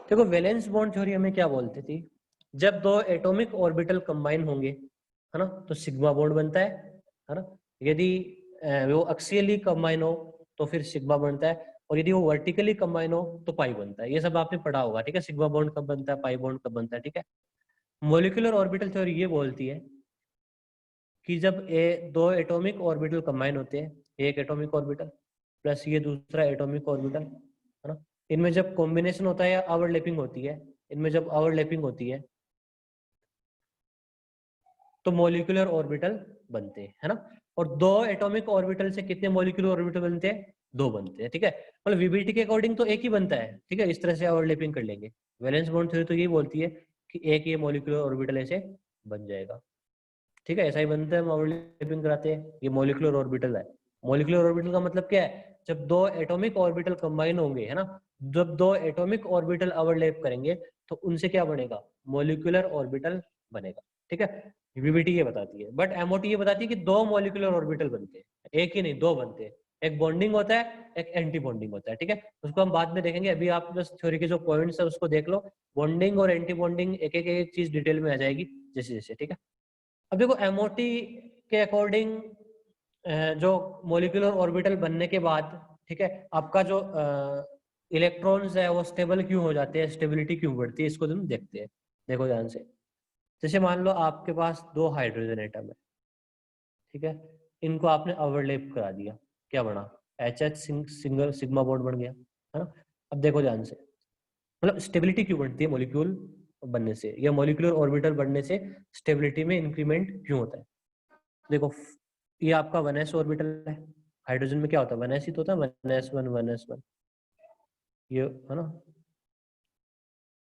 देखो वैलेंस बॉन्ड थ्योरी हमें क्या बोलती थी? जब दो एटॉमिक ऑर्बिटल कंबाइन होंगे, है ना, तो सिग्मा बॉन्ड बनता है ना। यदि वो एक्सियली कंबाइन हो तो फिर सिग्मा बनता है, और यदि वो वर्टिकली कंबाइन हो तो पाई बनता है। ये सब आपने पढ़ा होगा। ठीक है, सिग्मा बॉन्ड कब बनता है, पाई बॉन्ड कब बनता है। ठीक है, मॉलिक्यूलर ऑर्बिटल थ्योरी ये बोलती है कि जब दो एटॉमिक ऑर्बिटल कंबाइन होते हैं, एक एटॉमिक ऑर्बिटल प्लस ये दूसरा एटॉमिक ऑर्बिटल, है ना, इनमें जब कॉम्बिनेशन होता है या ओवरलैपिंग होती है, इनमें जब ओवरलैपिंग होती है तो मॉलिक्यूलर ऑर्बिटल बनते हैं, है ना। और दो एटॉमिक ऑर्बिटल से कितने मॉलिक्यूलर ऑर्बिटल बनते हैं? 2 बनते हैं। ठीक है, मतलब वीबीटी के अकॉर्डिंग तो एक ही बनता है। ठीक है, इस तरह से ओवरलैपिंग कर लेंगे। वैलेंस बॉन्ड थ्योरी तो यही बोलती है कि एक ये मॉलिक्यूलर ऑर्बिटल ऐसे बन जाएगा। ठीक है, ऐसा ही बनता है, हम ओवरलैपिंग कराते हैं। ये मॉलिक्यूलर ऑर्बिटल है। मॉलिक्यूलर ऑर्बिटल का मतलब क्या है? जब दो एटॉमिक ऑर्बिटल कंबाइन होंगे, है ना, जब दो एटॉमिक ऑर्बिटल ओवरलैप करेंगे तो उनसे क्या बनेगा? मॉलिक्यूलर ऑर्बिटल बनेगा। ठीक है, वीबीटी ये बताती है, बट एमओटी ये बताती है कि 2 मॉलिक्यूलर ऑर्बिटल बनते हैं, एक ही नहीं 2 बनते हैं। एक बॉन्डिंग होता है, एक एंटी बॉन्डिंग होता है। ठीक है, उसको हम बाद में देखेंगे, अभी आप बस थ्योरी के जो पॉइंट्स है उसको देख लो। बॉन्डिंग और एंटी बॉन्डिंग एक चीज डिटेल में आ जाएगी जैसे जैसे। ठीक है, अब देखो एमओटी के अकॉर्डिंग जो मॉलिक्यूलर ऑर्बिटल बनने के बाद, ठीक है, आपका जो इलेक्ट्रॉन्स है वो स्टेबल क्यों हो जाते हैं, स्टेबिलिटी क्यों बढ़ती है, इसको तुम देखते हैं। देखो ध्यान से, जैसे मान लो आपके पास 2 हाइड्रोजन एटम है, ठीक है, इनको आपने ओवरलैप करा दिया, क्या बना? एच सिंगल सिग्मा बॉन्ड बन गया, है ना। अब देखो ध्यान से, मतलब स्टेबिलिटी क्यों बढ़ती है मॉलिक्यूल बनने से, या मॉलिक्यूलर ऑर्बिटल बनने से स्टेबिलिटी में इंक्रीमेंट क्यों होता है? देखो ये आपका 1s ऑर्बिटल है। हाइड्रोजन में क्या होता है? 1s ही तो होता है, 1s1 1s1, ये है ना,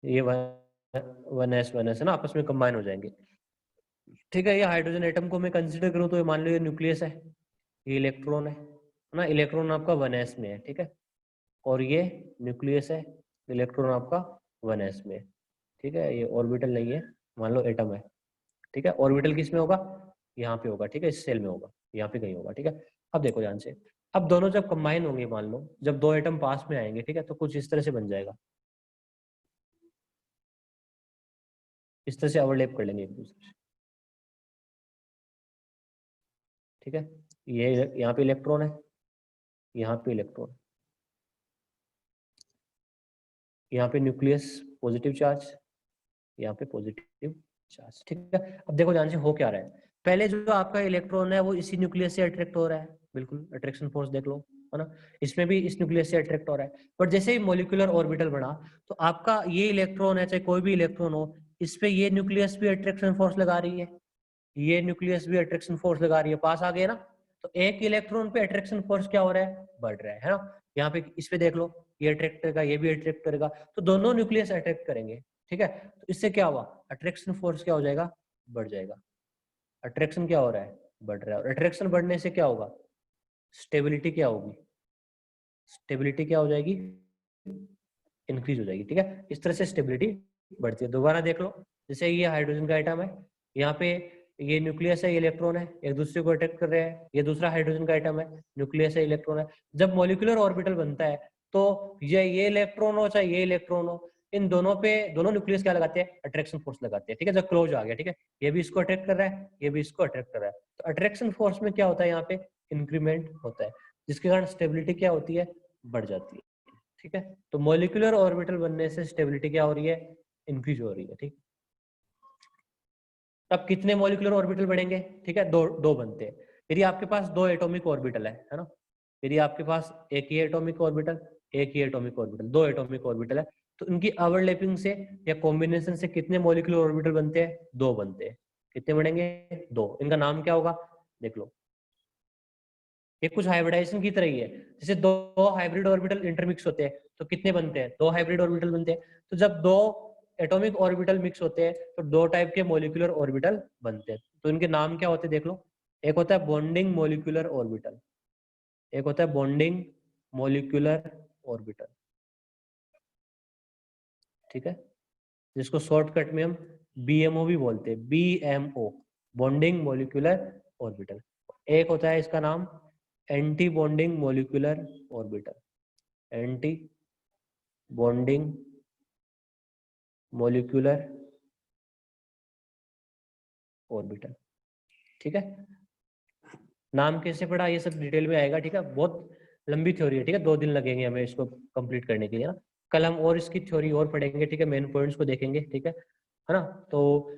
ये 1s है ना, आपस में कंबाइन हो जाएंगे। ठीक है, ये हाइड्रोजन एटम को मैं कंसिडर करूं तो ये मान लो ये न्यूक्लियस है, ये इलेक्ट्रॉन है ना, इलेक्ट्रॉन आपका 1s में है। ठीक है, और ये न्यूक्लियस है, इलेक्ट्रॉन आपका 1s में है। ठीक है, ये ऑर्बिटल नहीं है, मान लो एटम है। ठीक है, ऑर्बिटल किस में होगा? यहाँ पे होगा। ठीक है, इस सेल में होगा, यहाँ पे कहीं होगा। ठीक है, अब देखो ध्यान से, अब दोनों जब कंबाइन होंगे, मान लो जब 2 एटम पास में आएंगे, ठीक है, तो कुछ इस तरह से बन जाएगा, इस तरह से ओवरलैप कर लेंगे एक दूसरे से। ठीक है, ये यहाँ पे इलेक्ट्रॉन है, यहाँ पे इलेक्ट्रॉन, यहाँ पे न्यूक्लियस पॉजिटिव चार्ज, यहाँ पे पॉजिटिव चार्ज। ठीक है, अब देखो ध्यान से हो क्या रहा है। पहले जो आपका इलेक्ट्रॉन है वो इसी न्यूक्लियस से अट्रैक्ट हो रहा है, बिल्कुल अट्रैक्शन फोर्स देख लो, है ना, इसमें भी इस न्यूक्लियस से अट्रैक्ट हो रहा है। बट जैसे ही मॉलिक्यूलर ऑर्बिटल बना तो आपका ये इलेक्ट्रॉन है, चाहे कोई भी इलेक्ट्रॉन हो, इस पे ये न्यूक्लियस भी अट्रैक्शन फोर्स लगा रही है, ये न्यूक्लियस भी अट्रैक्शन फोर्स लगा रही है, पास आ गए ना। तो एक इलेक्ट्रॉन पे अट्रैक्शन फोर्स क्या हो रहा है? बढ़ रहा है ना। यहाँ पे इस पे देख लो, ये अट्रैक्ट करेगा, ये भी अट्रैक्ट करेगा, तो दोनों न्यूक्लियस अट्रैक्ट करेंगे। ठीक है, तो इससे क्या हुआ? अट्रैक्शन फोर्स क्या हो जाएगा? बढ़ जाएगा। अट्रैक्शन क्या हो रहा है? बढ़ रहा है, और अट्रैक्शन बढ़ने से क्या होगा? स्टेबिलिटी क्या होगी? स्टेबिलिटी क्या हो जाएगी? इंक्रीज हो जाएगी। ठीक है, इस तरह से स्टेबिलिटी बढ़ती है। दोबारा देख लो, जैसे ये हाइड्रोजन का आइटम है, यहाँ पे ये न्यूक्लियस है, ये इलेक्ट्रॉन है, एक दूसरे को अट्रैक्ट कर रहे हैं, ये दूसरा हाइड्रोजन का आइटम है, न्यूक्लियस है, इलेक्ट्रॉन है। जब मॉलिक्यूलर ऑर्बिटल बनता है तो ये इलेक्ट्रॉन हो चाहे ये इलेक्ट्रॉन हो, इन दोनों पे, दोनों न्यूक्लियस क्या लगाते हैं, अट्रैक्शन फोर्स लगाते हैं, ठीक है, जब क्लोज आ गया, ठीक है, ये भी इसको अट्रैक्ट कर रहा है, ये भी इसको अट्रैक्ट कर रहा है, तो अट्रैक्शन फोर्स में क्या होता है, यहाँ पे इंक्रीमेंट होता है, जिसके कारण स्टेबिलिटी क्या होती है, बढ़ जाती है, ठीक है। तो मॉलिक्यूलर ऑर्बिटल बनने से स्टेबिलिटी क्या हो रही है, इंक्रीज हो रही है, ठीक। अब कितने मॉलिक्यूलर ऑर्बिटल बढ़ेंगे, ठीक है, दो बनते हैं। यदि आपके पास दो एटॉमिक ऑर्बिटल है ना, यदि आपके पास एक ही एटॉमिक ऑर्बिटल, एक ही एटॉमिक ऑर्बिटल, दो एटॉमिक ऑर्बिटल है, तो इनकी ओवरलैपिंग से या कॉम्बिनेशन से कितने मॉलिक्यूलर ऑर्बिटल बनते हैं, दो बनते हैं। कितने बनेंगे, दो। इनका नाम क्या होगा, देख लो, ये कुछ हाइब्रिडाइजेशन की तरह ही है। जैसे दो हाइब्रिड ऑर्बिटल इंटरमिक्स होते हैं तो कितने बनते हैं, दो हाइब्रिड ऑर्बिटल बनते हैं। तो जब दो एटॉमिक ऑर्बिटल मिक्स होते हैं तो दो टाइप के मॉलिक्यूलर ऑर्बिटल बनते हैं। तो इनके नाम क्या होते हैं, देख लो, एक होता है बॉन्डिंग मॉलिक्यूलर ऑर्बिटल, एक होता है बॉन्डिंग मॉलिक्यूलर ऑर्बिटल, ठीक है, जिसको शॉर्टकट में हम बीएमओ भी बोलते हैं, बीएमओ, बॉन्डिंग मॉलिक्यूलर ऑर्बिटल। एक होता है इसका नाम anti bonding molecular orbital, anti bonding molecular orbital, ठीक है। नाम कैसे पड़ा, ये सब डिटेल में आएगा, ठीक है, बहुत लंबी थ्योरी है, ठीक है, 2 दिन लगेंगे हमें इसको कंप्लीट करने के लिए ना। कल हम और इसकी थ्योरी और पढ़ेंगे, ठीक है, मेन पॉइंट्स को देखेंगे, ठीक है ना। तो